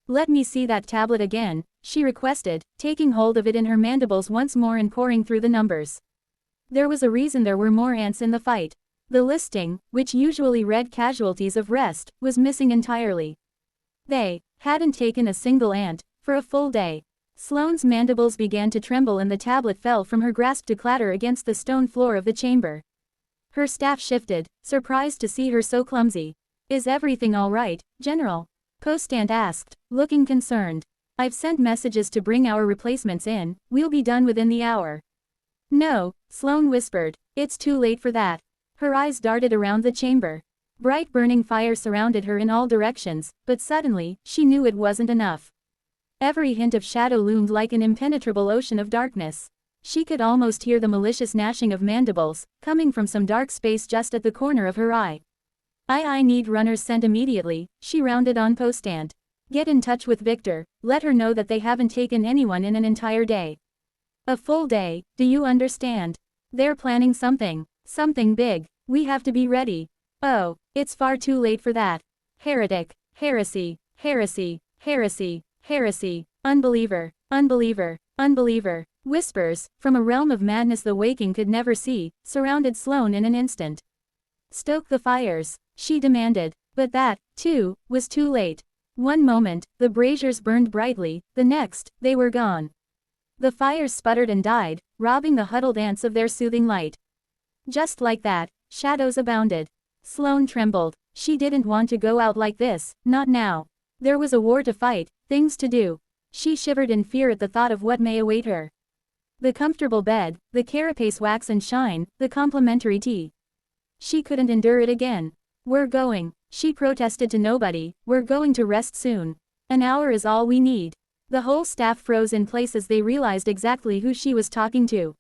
Let me see that tablet again, she requested, taking hold of it in her mandibles once more and poring through the numbers. There was a reason there were more ants in the fight. The listing, which usually read casualties of rest, was missing entirely. They hadn't taken a single ant for a full day. Sloane's mandibles began to tremble and the tablet fell from her grasp to clatter against the stone floor of the chamber. Her staff shifted, surprised to see her so clumsy. Is everything all right, General? Post-Ant asked, looking concerned. I've sent messages to bring our replacements in, we'll be done within the hour. No, Sloane whispered, it's too late for that. Her eyes darted around the chamber. Bright burning fire surrounded her in all directions, but suddenly, she knew it wasn't enough. Every hint of shadow loomed like an impenetrable ocean of darkness. She could almost hear the malicious gnashing of mandibles, coming from some dark space just at the corner of her eye. I need runners sent immediately, she rounded on Post-Ant. Get in touch with Victor, let her know that they haven't taken anyone in an entire day. A full day, do you understand? They're planning something big, we have to be ready. Oh, it's far too late for that. Heretic, heresy, heresy, heresy, heresy, unbeliever, unbeliever, unbeliever. Whispers, from a realm of madness the waking could never see, surrounded Sloane in an instant. Stoke the fires, she demanded, but that, too, was too late. One moment, the braziers burned brightly, the next, they were gone. The fires sputtered and died, robbing the huddled ants of their soothing light. Just like that, shadows abounded. Sloane trembled. She didn't want to go out like this, not now. There was a war to fight, things to do. She shivered in fear at the thought of what may await her. The comfortable bed, the carapace wax and shine, the complimentary tea. She couldn't endure it again. We're going, she protested to nobody, we're going to rest soon. An hour is all we need. The whole staff froze in place as they realized exactly who she was talking to.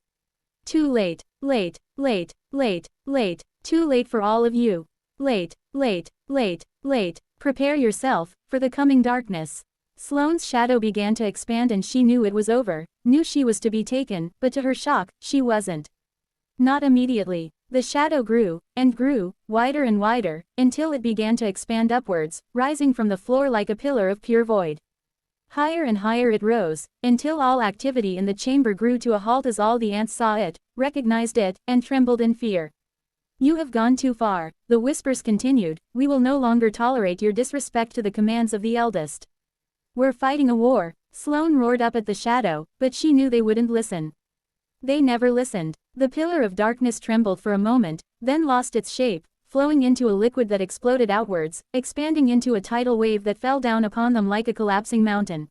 Too late, late, late, late, late, too late for all of you. Late, late, late, late, prepare yourself, for the coming darkness. Sloane's shadow began to expand and she knew it was over, knew she was to be taken, but to her shock, she wasn't. Not immediately. The shadow grew, and grew, wider and wider, until it began to expand upwards, rising from the floor like a pillar of pure void. Higher and higher it rose, until all activity in the chamber grew to a halt as all the ants saw it, recognized it, and trembled in fear. You have gone too far, the whispers continued, we will no longer tolerate your disrespect to the commands of the eldest. We're fighting a war, Sloane roared up at the shadow, but she knew they wouldn't listen. They never listened. The pillar of darkness trembled for a moment, then lost its shape, flowing into a liquid that exploded outwards, expanding into a tidal wave that fell down upon them like a collapsing mountain.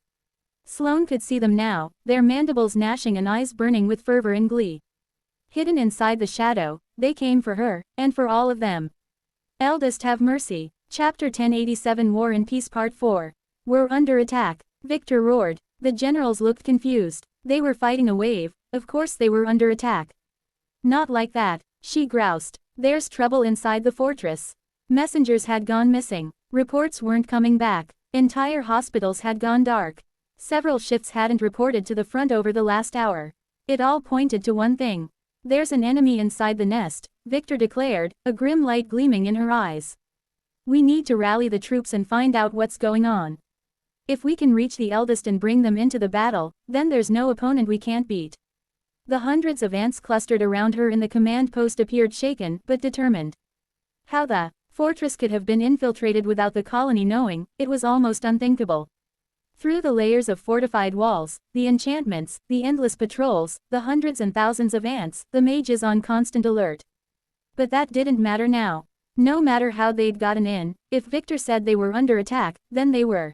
Sloane could see them now, their mandibles gnashing and eyes burning with fervor and glee. Hidden inside the shadow, they came for her, and for all of them. Eldest have mercy. Chapter 1087 War and Peace Part 4. We're under attack. Victor roared. The generals looked confused. They were fighting a wave, of course they were under attack. Not like that, she groused. There's trouble inside the fortress. Messengers had gone missing. Reports weren't coming back. Entire hospitals had gone dark. Several shifts hadn't reported to the front over the last hour. It all pointed to one thing. There's an enemy inside the nest, Victor declared, a grim light gleaming in her eyes. We need to rally the troops and find out what's going on. If we can reach the eldest and bring them into the battle, then there's no opponent we can't beat. The hundreds of ants clustered around her in the command post appeared shaken but determined. How the fortress could have been infiltrated without the colony knowing, it was almost unthinkable. Through the layers of fortified walls, the enchantments, the endless patrols, the hundreds and thousands of ants, the mages on constant alert. But that didn't matter now. No matter how they'd gotten in, if Victor said they were under attack, then they were.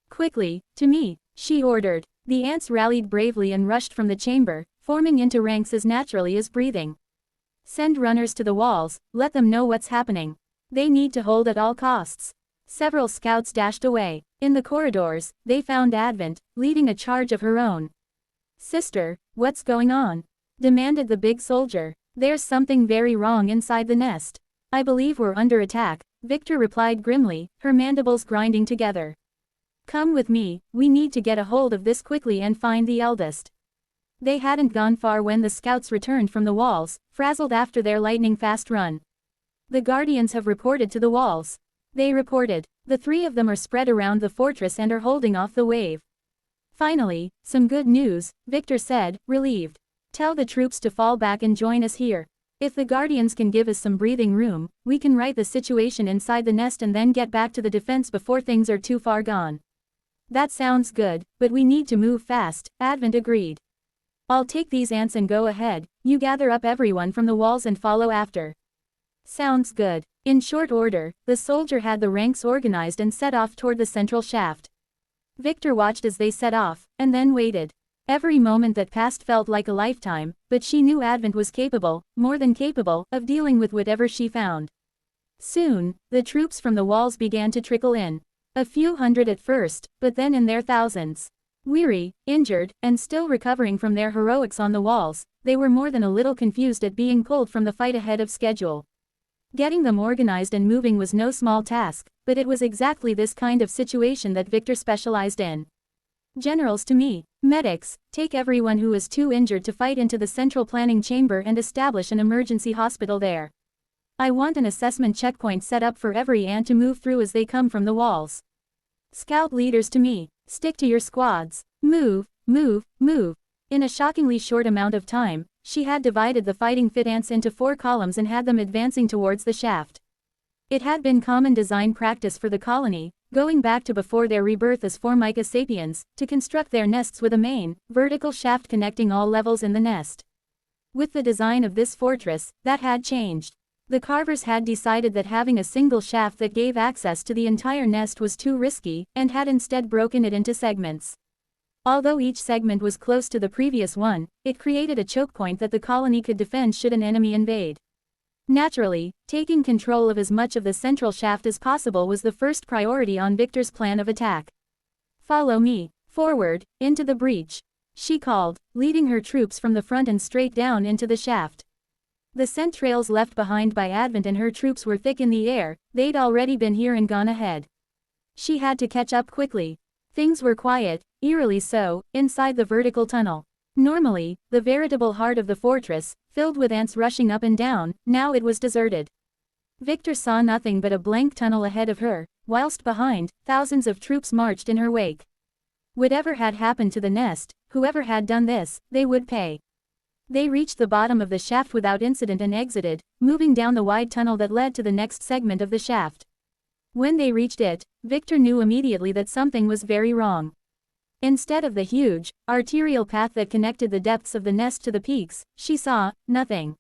Quickly, to me, she ordered. The ants rallied bravely and rushed from the chamber, forming into ranks as naturally as breathing. Send runners to the walls, let them know what's happening. They need to hold at all costs. Several scouts dashed away. In the corridors, they found Advent, leading a charge of her own. Sister, what's going on? Demanded the big soldier. There's something very wrong inside the nest. I believe we're under attack, Victor replied grimly, her mandibles grinding together. Come with me, we need to get a hold of this quickly and find the eldest. They hadn't gone far when the scouts returned from the walls, frazzled after their lightning-fast run. The guardians have reported to the walls. They reported. The three of them are spread around the fortress and are holding off the wave. Finally, some good news, Victor said, relieved. Tell the troops to fall back and join us here. If the guardians can give us some breathing room, we can right the situation inside the nest and then get back to the defense before things are too far gone. That sounds good, but we need to move fast, Advent agreed. I'll take these ants and go ahead, you gather up everyone from the walls and follow after. Sounds good. In short order, the soldier had the ranks organized and set off toward the central shaft. Victor watched as they set off, and then waited. Every moment that passed felt like a lifetime, but she knew Advent was capable, more than capable, of dealing with whatever she found. Soon, the troops from the walls began to trickle in. A few hundred at first, but then in their thousands. Weary, injured, and still recovering from their heroics on the walls, they were more than a little confused at being pulled from the fight ahead of schedule. Getting them organized and moving was no small task, but it was exactly this kind of situation that Victor specialized in. Generals to me, medics, take everyone who is too injured to fight into the central planning chamber and establish an emergency hospital there. I want an assessment checkpoint set up for every ant to move through as they come from the walls. Scout leaders to me, stick to your squads. Move, move, move. In a shockingly short amount of time, she had divided the fighting fit ants into 4 columns and had them advancing towards the shaft. It had been common design practice for the colony, going back to before their rebirth as Formica sapiens, to construct their nests with a main, vertical shaft connecting all levels in the nest. With the design of this fortress, that had changed. The carvers had decided that having a single shaft that gave access to the entire nest was too risky, and had instead broken it into segments. Although each segment was close to the previous one, it created a choke point that the colony could defend should an enemy invade. Naturally, taking control of as much of the central shaft as possible was the first priority on Victor's plan of attack. Follow me, forward, into the breach, she called, leading her troops from the front and straight down into the shaft. The scent trails left behind by Advent and her troops were thick in the air, they'd already been here and gone ahead. She had to catch up quickly. Things were quiet, eerily so, inside the vertical tunnel. Normally, the veritable heart of the fortress, filled with ants rushing up and down, now it was deserted. Victor saw nothing but a blank tunnel ahead of her, whilst behind, thousands of troops marched in her wake. Whatever had happened to the nest, whoever had done this, they would pay. They reached the bottom of the shaft without incident and exited, moving down the wide tunnel that led to the next segment of the shaft. When they reached it, Victor knew immediately that something was very wrong. Instead of the huge, arterial path that connected the depths of the nest to the peaks, she saw nothing.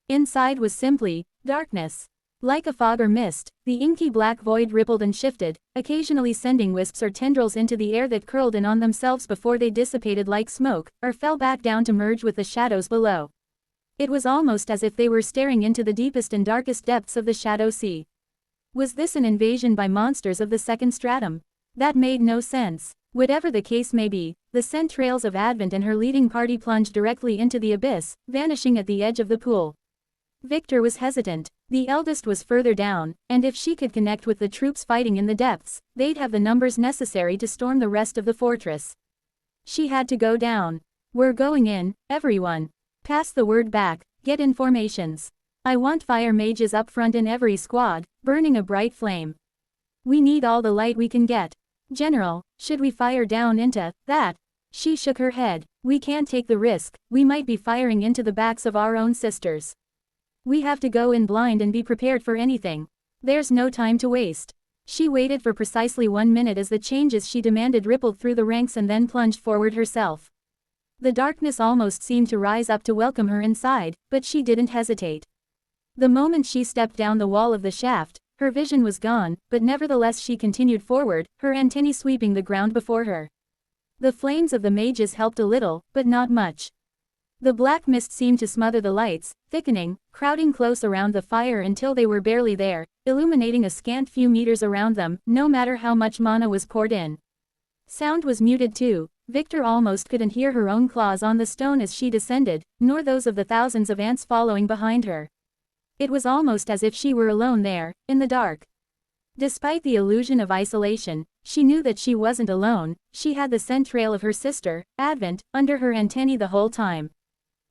Inside was simply darkness. Like a fog or mist, the inky black void rippled and shifted, occasionally sending wisps or tendrils into the air that curled in on themselves before they dissipated like smoke, or fell back down to merge with the shadows below. It was almost as if they were staring into the deepest and darkest depths of the shadow sea. Was this an invasion by monsters of the second stratum? That made no sense. Whatever the case may be, the scent trails of Advent and her leading party plunged directly into the abyss, vanishing at the edge of the pool. Victor was hesitant. The eldest was further down, and if she could connect with the troops fighting in the depths, they'd have the numbers necessary to storm the rest of the fortress. She had to go down. We're going in, everyone. Pass the word back, get informations. I want fire mages up front in every squad, burning a bright flame. We need all the light we can get. General, should we fire down into that? She shook her head. We can't take the risk, we might be firing into the backs of our own sisters. We have to go in blind and be prepared for anything. There's no time to waste. She waited for precisely 1 minute as the changes she demanded rippled through the ranks and then plunged forward herself. The darkness almost seemed to rise up to welcome her inside, but she didn't hesitate. The moment she stepped down the wall of the shaft, her vision was gone, but nevertheless she continued forward, her antennae sweeping the ground before her. The flames of the mages helped a little, but not much. The black mist seemed to smother the lights, thickening, crowding close around the fire until they were barely there, illuminating a scant few meters around them, no matter how much mana was poured in. Sound was muted too. Victor almost couldn't hear her own claws on the stone as she descended, nor those of the thousands of ants following behind her. It was almost as if she were alone there, in the dark. Despite the illusion of isolation, she knew that she wasn't alone. She had the scent trail of her sister, Advent, under her antennae the whole time.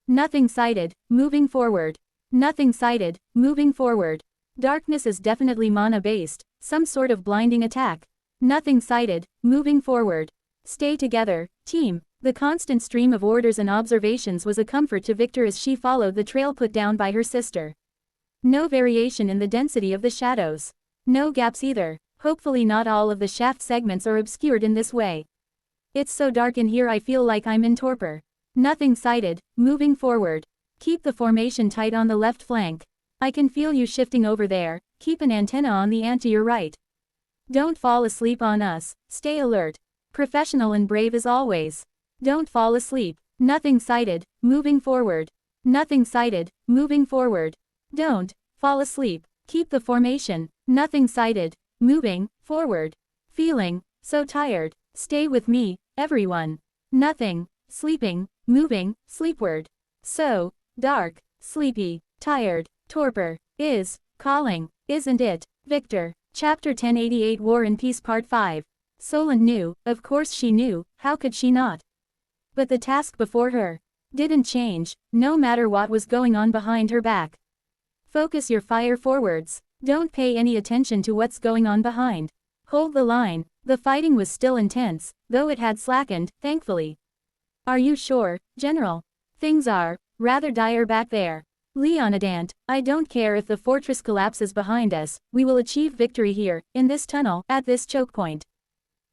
Nothing sighted, moving forward. Nothing sighted, moving forward. Darkness is definitely mana-based, some sort of blinding attack. Nothing sighted, moving forward. Stay together, team. The constant stream of orders and observations was a comfort to Victor as she followed the trail put down by her sister. No variation in the density of the shadows. No gaps either. Hopefully not all of the shaft segments are obscured in this way. It's so dark in here I feel like I'm in torpor. Nothing sighted, moving forward. Keep the formation tight on the left flank. I can feel you shifting over there, keep an antenna on the ant to your right. Don't fall asleep on us, stay alert. Professional and brave as always. Don't fall asleep. Nothing sighted, moving forward. Nothing sighted, moving forward. Don't fall asleep. Keep the formation. Nothing sighted, moving forward. Feeling so tired. Stay with me, everyone. Nothing sleeping, moving, sleepward. So dark, sleepy, tired, torpor, is calling, isn't it? Victor. Chapter 1088 War and Peace Part 5. Solent knew, of course she knew, how could she not? But the task before her didn't change, no matter what was going on behind her back. Focus your fire forwards. Don't pay any attention to what's going on behind. Hold the line. The fighting was still intense, though it had slackened, thankfully. Are you sure, General? Things are rather dire back there. Leonidant, I don't care if the fortress collapses behind us, we will achieve victory here, in this tunnel, at this choke point.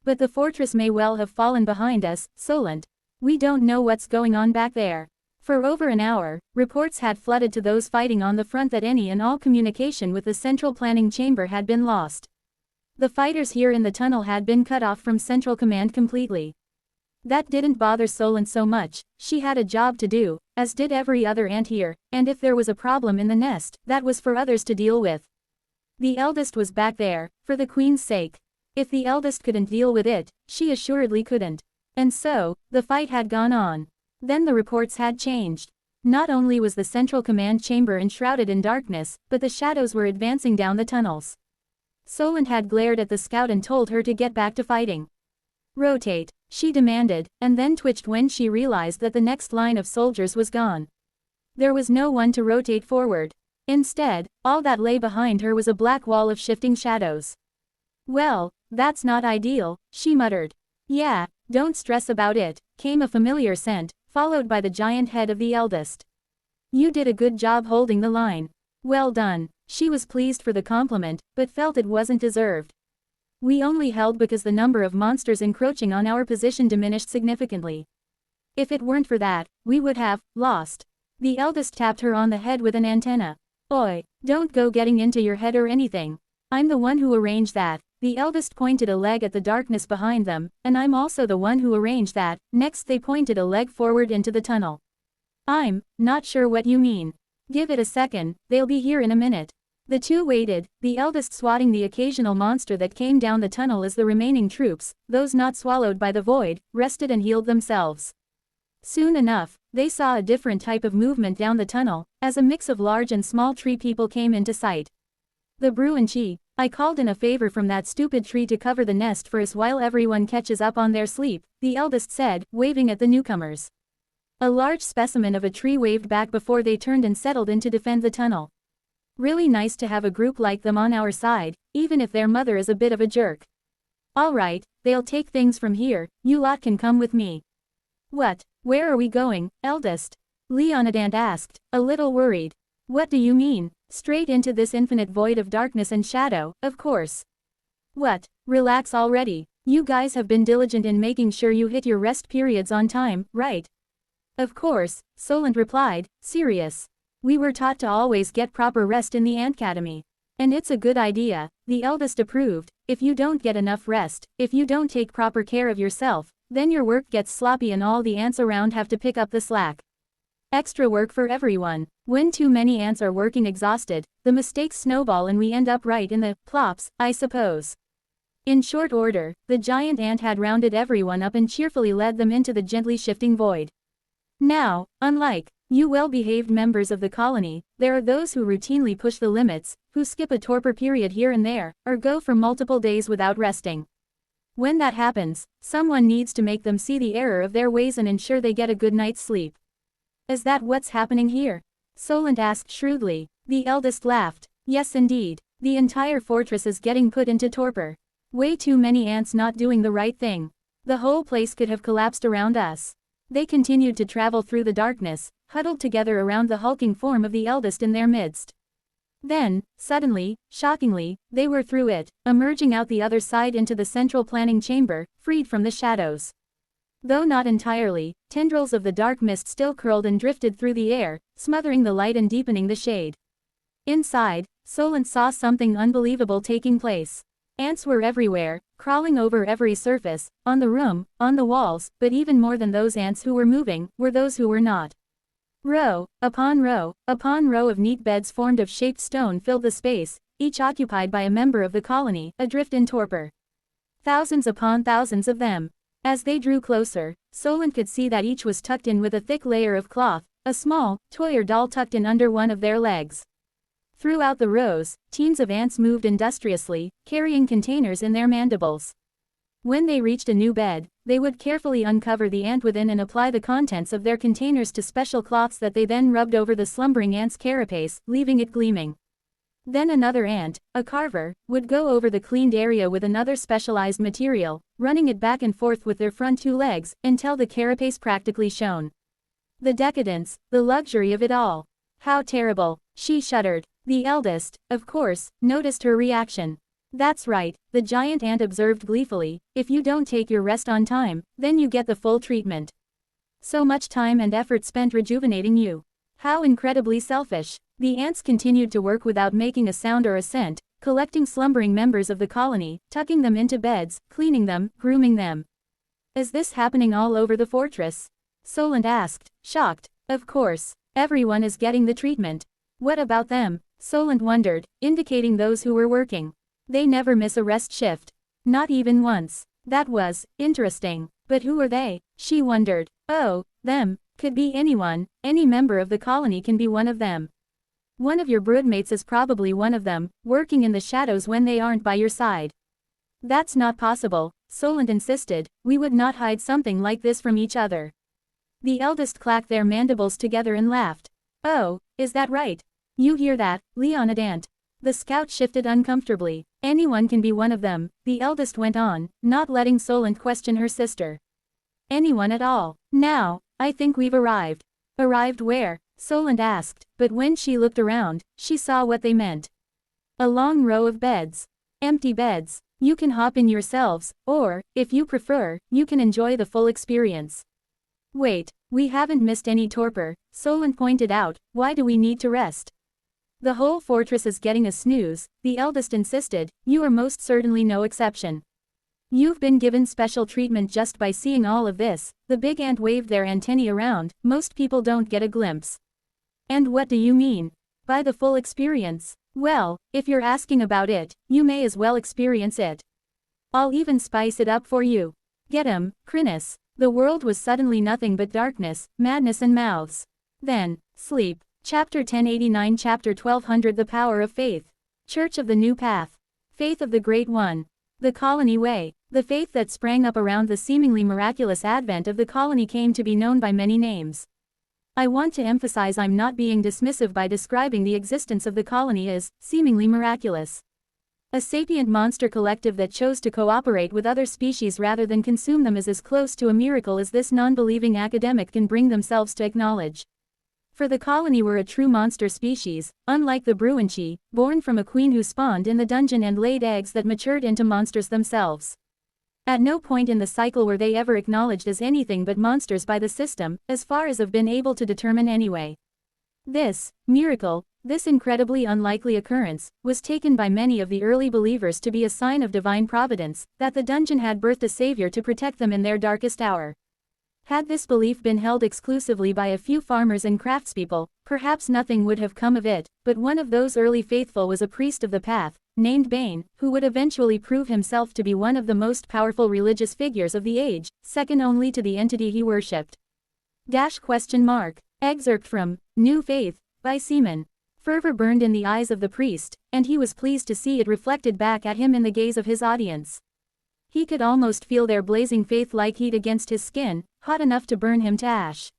But the fortress may well have fallen behind us, Solent. We don't know what's going on back there. For over an hour, reports had flooded to those fighting on the front that any and all communication with the central planning chamber had been lost. The fighters here in the tunnel had been cut off from central command completely. That didn't bother Solent so much. She had a job to do, as did every other ant here, and if there was a problem in the nest, that was for others to deal with. The eldest was back there, for the queen's sake. If the eldest couldn't deal with it, she assuredly couldn't. And so, the fight had gone on. Then the reports had changed. Not only was the central command chamber enshrouded in darkness, but the shadows were advancing down the tunnels. Solent had glared at the scout and told her to get back to fighting. Rotate, she demanded, and then twitched when she realized that the next line of soldiers was gone. There was no one to rotate forward. Instead, all that lay behind her was a black wall of shifting shadows. Well, that's not ideal, she muttered. Yeah, don't stress about it, came a familiar scent, followed by the giant head of the eldest. You did a good job holding the line. Well done. She was pleased for the compliment, but felt it wasn't deserved. We only held because the number of monsters encroaching on our position diminished significantly. If it weren't for that, we would have lost. The eldest tapped her on the head with an antenna. Oi, don't go getting into your head or anything. I'm the one who arranged that. The eldest pointed a leg at the darkness behind them, and I'm also the one who arranged that. Next they pointed a leg forward into the tunnel. I'm not sure what you mean. Give it a second, they'll be here in a minute. The two waited, the eldest swatting the occasional monster that came down the tunnel as the remaining troops, those not swallowed by the void, rested and healed themselves. Soon enough, they saw a different type of movement down the tunnel, as a mix of large and small tree people came into sight. The Bruin-chi, I called in a favor from that stupid tree to cover the nest for us while everyone catches up on their sleep, the eldest said, waving at the newcomers. A large specimen of a tree waved back before they turned and settled in to defend the tunnel. Really nice to have a group like them on our side, even if their mother is a bit of a jerk. Alright, they'll take things from here, you lot can come with me. What? Where are we going, eldest? Leonidant asked, a little worried. What do you mean? Straight into this infinite void of darkness and shadow, of course. What? Relax already. You guys have been diligent in making sure you hit your rest periods on time, right? Of course, Solent replied, serious. We were taught to always get proper rest in the Antacademy. And it's a good idea, the eldest approved. If you don't get enough rest, if you don't take proper care of yourself, then your work gets sloppy and all the ants around have to pick up the slack. Extra work for everyone. When too many ants are working exhausted, the mistakes snowball and we end up right in the plops, I suppose. In short order, the giant ant had rounded everyone up and cheerfully led them into the gently shifting void. Now, unlike you well-behaved members of the colony, there are those who routinely push the limits, who skip a torpor period here and there, or go for multiple days without resting. When that happens, someone needs to make them see the error of their ways and ensure they get a good night's sleep. Is that what's happening here? Solent asked shrewdly. The eldest laughed. Yes indeed. The entire fortress is getting put into torpor. Way too many ants not doing the right thing. The whole place could have collapsed around us. They continued to travel through the darkness, huddled together around the hulking form of the eldest in their midst. Then, suddenly, shockingly, they were through it, emerging out the other side into the central planning chamber, freed from the shadows. Though not entirely, tendrils of the dark mist still curled and drifted through the air, smothering the light and deepening the shade. Inside, Solent saw something unbelievable taking place. Ants were everywhere, crawling over every surface, on the room, on the walls, but even more than those ants who were moving, were those who were not. Row upon row of neat beds formed of shaped stone filled the space, each occupied by a member of the colony, adrift in torpor. Thousands upon thousands of them. As they drew closer, Solent could see that each was tucked in with a thick layer of cloth, a small, toy or doll tucked in under one of their legs. Throughout the rows, teams of ants moved industriously, carrying containers in their mandibles. When they reached a new bed, they would carefully uncover the ant within and apply the contents of their containers to special cloths that they then rubbed over the slumbering ant's carapace, leaving it gleaming. Then another ant, a carver, would go over the cleaned area with another specialized material, running it back and forth with their front two legs, until the carapace practically shone. The decadence, the luxury of it all. How terrible, she shuddered. The eldest, of course, noticed her reaction. That's right, the giant ant observed gleefully, if you don't take your rest on time, then you get the full treatment. So much time and effort spent rejuvenating you. How incredibly selfish. The ants continued to work without making a sound or a scent, collecting slumbering members of the colony, tucking them into beds, cleaning them, grooming them. Is this happening all over the fortress? Solent asked, shocked. Of course, everyone is getting the treatment. What about them? Solent wondered, indicating those who were working. They never miss a rest shift. Not even once. That was interesting. But who are they? She wondered. Oh, them. Could be anyone, any member of the colony can be one of them. One of your broodmates is probably one of them, working in the shadows when they aren't by your side. That's not possible, Solent insisted, we would not hide something like this from each other. The eldest clacked their mandibles together and laughed. Oh, is that right? You hear that, Leonidant? The scout shifted uncomfortably. Anyone can be one of them, the eldest went on, not letting Solent question her sister. Anyone at all. Now, I think we've arrived. Arrived where? Solent asked, but when she looked around, she saw what they meant. A long row of beds. Empty beds. You can hop in yourselves, or, if you prefer, you can enjoy the full experience. Wait, we haven't missed any torpor, Solent pointed out, why do we need to rest? The whole fortress is getting a snooze, the eldest insisted, you are most certainly no exception. You've been given special treatment just by seeing all of this, the big ant waved their antennae around, most people don't get a glimpse. And what do you mean? By the full experience? Well, if you're asking about it, you may as well experience it. I'll even spice it up for you. Get 'em, Chrysalis. The world was suddenly nothing but darkness, madness and mouths. Then, sleep. Chapter 1089 Chapter 1200 The Power of Faith. Church of the New Path. Faith of the Great One. The Colony Way. The faith that sprang up around the seemingly miraculous advent of the colony came to be known by many names. I want to emphasize I'm not being dismissive by describing the existence of the colony as seemingly miraculous. A sapient monster collective that chose to cooperate with other species rather than consume them is as close to a miracle as this non-believing academic can bring themselves to acknowledge. For the colony were a true monster species, unlike the Bruinchi, born from a queen who spawned in the dungeon and laid eggs that matured into monsters themselves. At no point in the cycle were they ever acknowledged as anything but monsters by the system, as far as I've been able to determine anyway. This miracle, this incredibly unlikely occurrence, was taken by many of the early believers to be a sign of divine providence, that the dungeon had birthed a savior to protect them in their darkest hour. Had this belief been held exclusively by a few farmers and craftspeople, perhaps nothing would have come of it, but one of those early faithful was a priest of the path, named Bane, who would eventually prove himself to be one of the most powerful religious figures of the age, second only to the entity he worshipped. Excerpt from New Faith, by Seaman. Fervor burned in the eyes of the priest, and he was pleased to see it reflected back at him in the gaze of his audience. He could almost feel their blazing faith like heat against his skin, hot enough to burn him to ash.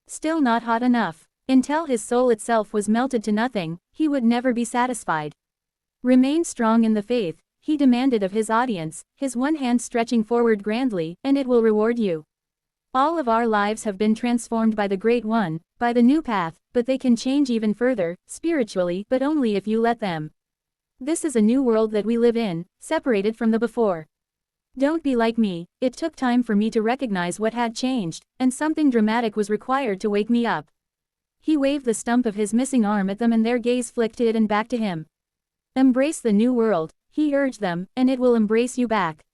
Still not hot enough. Until his soul itself was melted to nothing, he would never be satisfied. Remain strong in the faith, he demanded of his audience, his one hand stretching forward grandly, and it will reward you. All of our lives have been transformed by the Great One, by the new path, but they can change even further, spiritually, but only if you let them. This is a new world that we live in, separated from the before. Don't be like me, it took time for me to recognize what had changed, and something dramatic was required to wake me up. He waved the stump of his missing arm at them and their gaze flicked to it and back to him. Embrace the new world, he urged them, and it will embrace you back.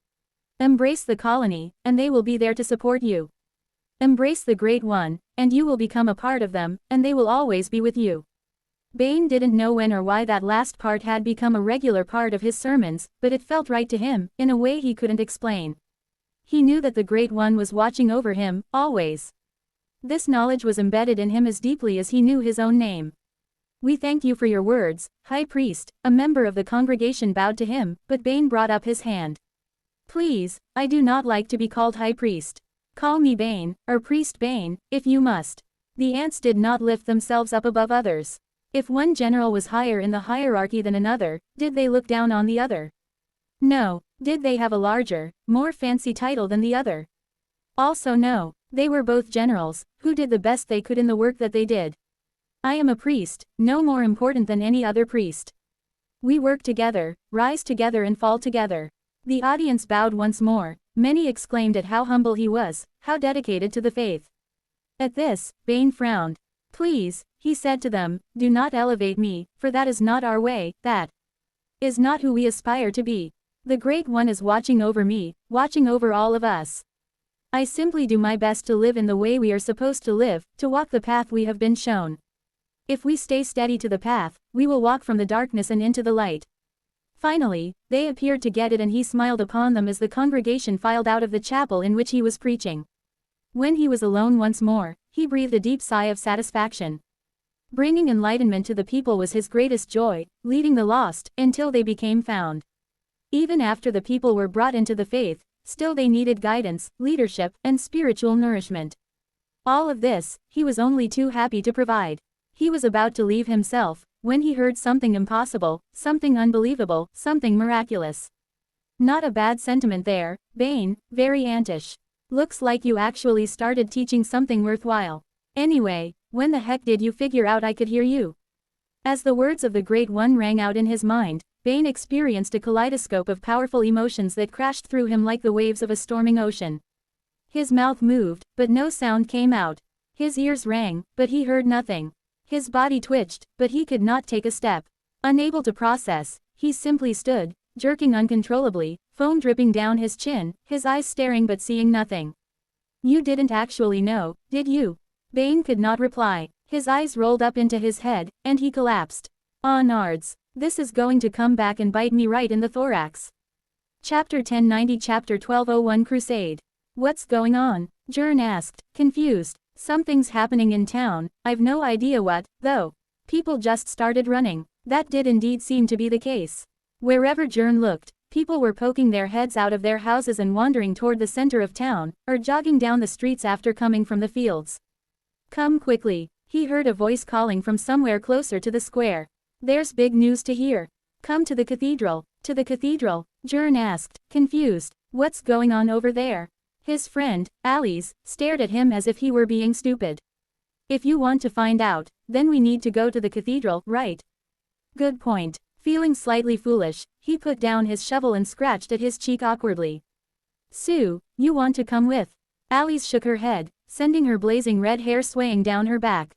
Embrace the colony, and they will be there to support you. Embrace the Great One, and you will become a part of them, and they will always be with you. Bane didn't know when or why that last part had become a regular part of his sermons, but it felt right to him, in a way he couldn't explain. He knew that the Great One was watching over him, always. This knowledge was embedded in him as deeply as he knew his own name. We thank you for your words, High Priest. A member of the congregation bowed to him, but Bane brought up his hand. Please, I do not like to be called High Priest. Call me Bane, or Priest Bane, if you must. The ants did not lift themselves up above others. If one general was higher in the hierarchy than another, did they look down on the other? No. Did they have a larger, more fancy title than the other? Also no. They were both generals, who did the best they could in the work that they did. I am a priest, no more important than any other priest. We work together, rise together and fall together. The audience bowed once more, many exclaimed at how humble he was, how dedicated to the faith. At this, Bane frowned. Please, he said to them, do not elevate me, for that is not our way, that is not who we aspire to be. The Great One is watching over me, watching over all of us. I simply do my best to live in the way we are supposed to live, to walk the path we have been shown. If we stay steady to the path, we will walk from the darkness and into the light. Finally, they appeared to get it and he smiled upon them as the congregation filed out of the chapel in which he was preaching. When he was alone once more, he breathed a deep sigh of satisfaction. Bringing enlightenment to the people was his greatest joy, leading the lost, until they became found. Even after the people were brought into the faith, still they needed guidance, leadership, and spiritual nourishment. All of this, he was only too happy to provide. He was about to leave himself, when he heard something impossible, something unbelievable, something miraculous. Not a bad sentiment there, Bane, very antish. Looks like you actually started teaching something worthwhile. Anyway, when the heck did you figure out I could hear you? As the words of the Great One rang out in his mind, Bane experienced a kaleidoscope of powerful emotions that crashed through him like the waves of a storming ocean. His mouth moved, but no sound came out. His ears rang, but he heard nothing. His body twitched, but he could not take a step. Unable to process, he simply stood, jerking uncontrollably, foam dripping down his chin, his eyes staring but seeing nothing. You didn't actually know, did you? Bane could not reply. His eyes rolled up into his head, and he collapsed. Ah nards. This is going to come back and bite me right in the thorax. Chapter 1090 Chapter 1201 Crusade. What's going on? Jern asked, confused. Something's happening in town, I've no idea what, though. People just started running. That did indeed seem to be the case. Wherever Jern looked, people were poking their heads out of their houses and wandering toward the center of town, or jogging down the streets after coming from the fields. Come quickly, he heard a voice calling from somewhere closer to the square. There's big news to hear. Come to the cathedral. To the cathedral? Jern asked, confused. What's going on over there? His friend, Alice, stared at him as if he were being stupid. If you want to find out, then we need to go to the cathedral, right? Good point. Feeling slightly foolish, he put down his shovel and scratched at his cheek awkwardly. Sue, you want to come with? Alice shook her head, sending her blazing red hair swaying down her back.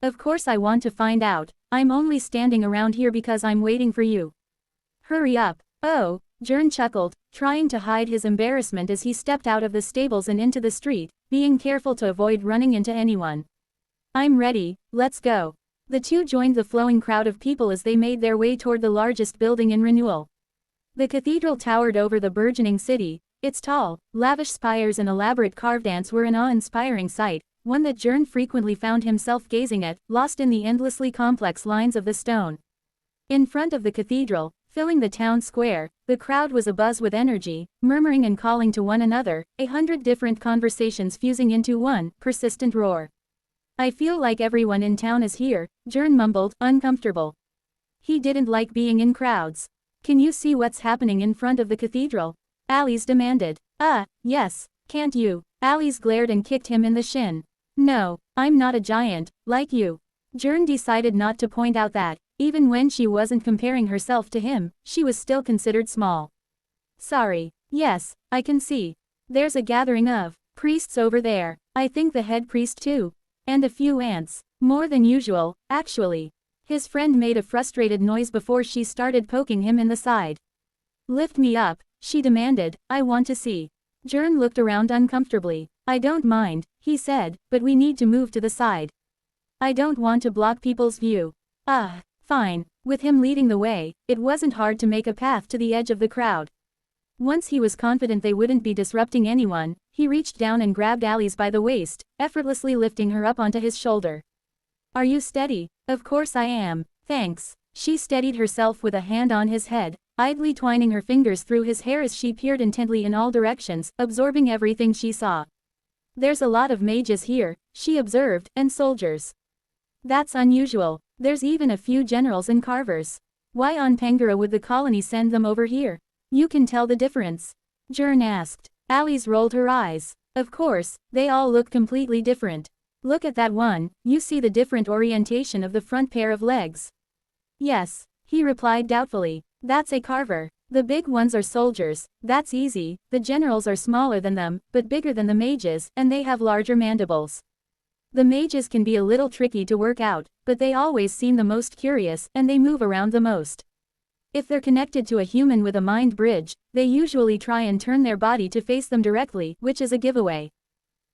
Of course I want to find out. I'm only standing around here because I'm waiting for you. Hurry up. Oh, Jern chuckled, trying to hide his embarrassment as he stepped out of the stables and into the street, being careful to avoid running into anyone. I'm ready, let's go. The two joined the flowing crowd of people as they made their way toward the largest building in Renewal. The cathedral towered over the burgeoning city. Its tall, lavish spires and elaborate carved ants were an awe-inspiring sight, one that Jern frequently found himself gazing at, lost in the endlessly complex lines of the stone. In front of the cathedral, filling the town square, the crowd was abuzz with energy, murmuring and calling to one another, 100 different conversations fusing into one persistent roar. I feel like everyone in town is here, Jern mumbled, uncomfortable. He didn't like being in crowds. Can you see what's happening in front of the cathedral? Alice demanded. Yes, can't you? Alice glared and kicked him in the shin. No, I'm not a giant, like you. Jern decided not to point out that, even when she wasn't comparing herself to him, she was still considered small. Sorry. Yes, I can see. There's a gathering of priests over there. I think the head priest too. And a few ants. More than usual, actually. His friend made a frustrated noise before she started poking him in the side. Lift me up, she demanded, I want to see. Jern looked around uncomfortably. I don't mind, he said, but we need to move to the side. I don't want to block people's view. Fine. With him leading the way, it wasn't hard to make a path to the edge of the crowd. Once he was confident they wouldn't be disrupting anyone, he reached down and grabbed Alice by the waist, effortlessly lifting her up onto his shoulder. Are you steady? Of course I am, thanks. She steadied herself with a hand on his head, idly twining her fingers through his hair as she peered intently in all directions, absorbing everything she saw. There's a lot of mages here, she observed, and soldiers. That's unusual. There's even a few generals and carvers. Why on Pangara would the colony send them over here? You can tell the difference? Jern asked. Alice rolled her eyes. Of course, they all look completely different. Look at that one, you see the different orientation of the front pair of legs. Yes, he replied doubtfully. That's a carver. The big ones are soldiers, that's easy. The generals are smaller than them, but bigger than the mages, and they have larger mandibles. The mages can be a little tricky to work out, but they always seem the most curious, and they move around the most. If they're connected to a human with a mind bridge, they usually try and turn their body to face them directly, which is a giveaway.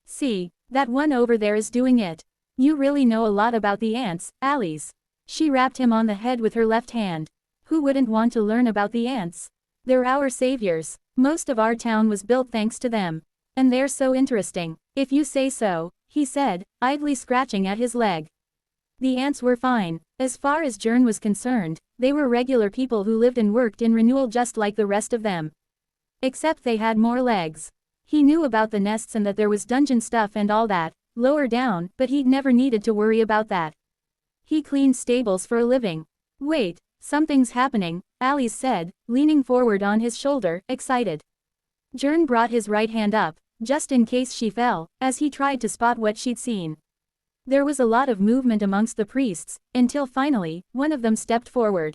See, that one over there is doing it. You really know a lot about the ants, Alice. She rapped him on the head with her left hand. Who wouldn't want to learn about the ants? They're our saviors. Most of our town was built thanks to them. And they're so interesting. If you say so, he said, idly scratching at his leg. The ants were fine. As far as Jern was concerned, they were regular people who lived and worked in Renewal just like the rest of them. Except they had more legs. He knew about the nests and that there was dungeon stuff and all that, lower down, but he'd never needed to worry about that. He cleaned stables for a living. Wait, something's happening, Alice said, leaning forward on his shoulder, excited. Jern brought his right hand up, just in case she fell, as he tried to spot what she'd seen. There was a lot of movement amongst the priests, until finally, one of them stepped forward.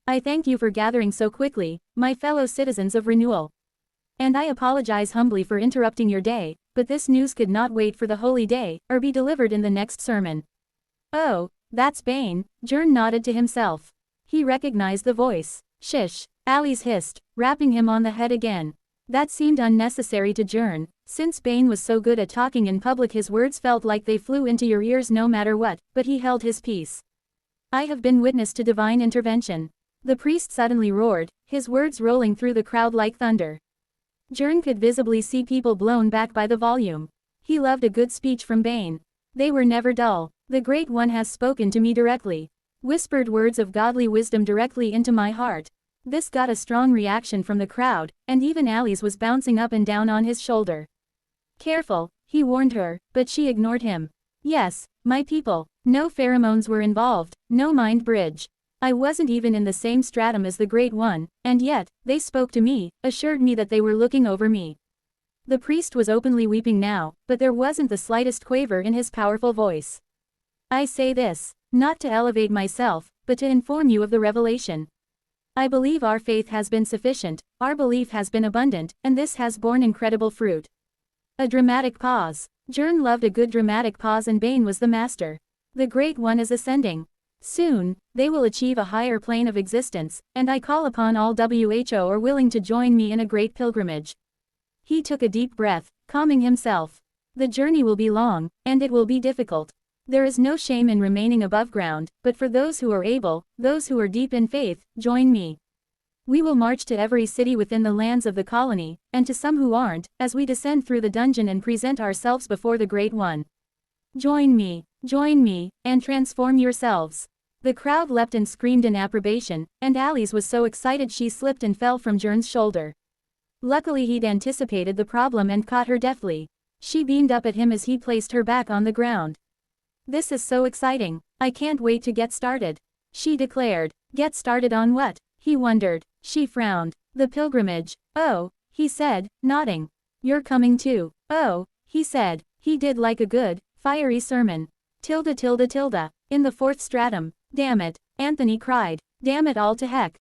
I thank you for gathering so quickly, my fellow citizens of Renewal. And I apologize humbly for interrupting your day, but this news could not wait for the holy day, or be delivered in the next sermon. Oh, That's Bane, Jern nodded to himself. He recognized the voice. Shish, Alice hissed, rapping him on the head again. That seemed unnecessary to Jern. Since Bane was so good at talking in public, his words felt like they flew into your ears no matter what, but he held his peace. I have been witness to divine intervention. The priest suddenly roared, his words rolling through the crowd like thunder. Jern could visibly see people blown back by the volume. He loved a good speech from Bane. They were never dull. The Great One has spoken to me directly. Whispered words of godly wisdom directly into my heart. This got a strong reaction from the crowd, and even Alice was bouncing up and down on his shoulder. Careful, he warned her, but she ignored him. Yes, my people. No pheromones were involved, no mind bridge. I wasn't even in the same stratum as the Great One, and yet, they spoke to me, assured me that they were looking over me. The priest was openly weeping now, but there wasn't the slightest quaver in his powerful voice. I say this, not to elevate myself, but to inform you of the revelation. I believe our faith has been sufficient, our belief has been abundant, and this has borne incredible fruit. A dramatic pause. Jern loved a good dramatic pause, and Bane was the master. The Great One is ascending. Soon, they will achieve a higher plane of existence, and I call upon all who are willing to join me in a great pilgrimage. He took a deep breath, calming himself. The journey will be long, and it will be difficult. There is no shame in remaining above ground, but for those who are able, those who are deep in faith, join me. We will march to every city within the lands of the colony, and to some who aren't, as we descend through the dungeon and present ourselves before the Great One. Join me, and transform yourselves. The crowd leapt and screamed in approbation, and Alice was so excited she slipped and fell from Jern's shoulder. Luckily he'd anticipated the problem and caught her deftly. She beamed up at him as he placed her back on the ground. This is so exciting, I can't wait to get started, she declared. Get started on what? He wondered. She frowned. The pilgrimage. Oh, he said, nodding. You're coming too. Oh, he said. He did like a good, fiery sermon. Tilda. In the fourth stratum. Damn it, Anthony cried. Damn it all to heck.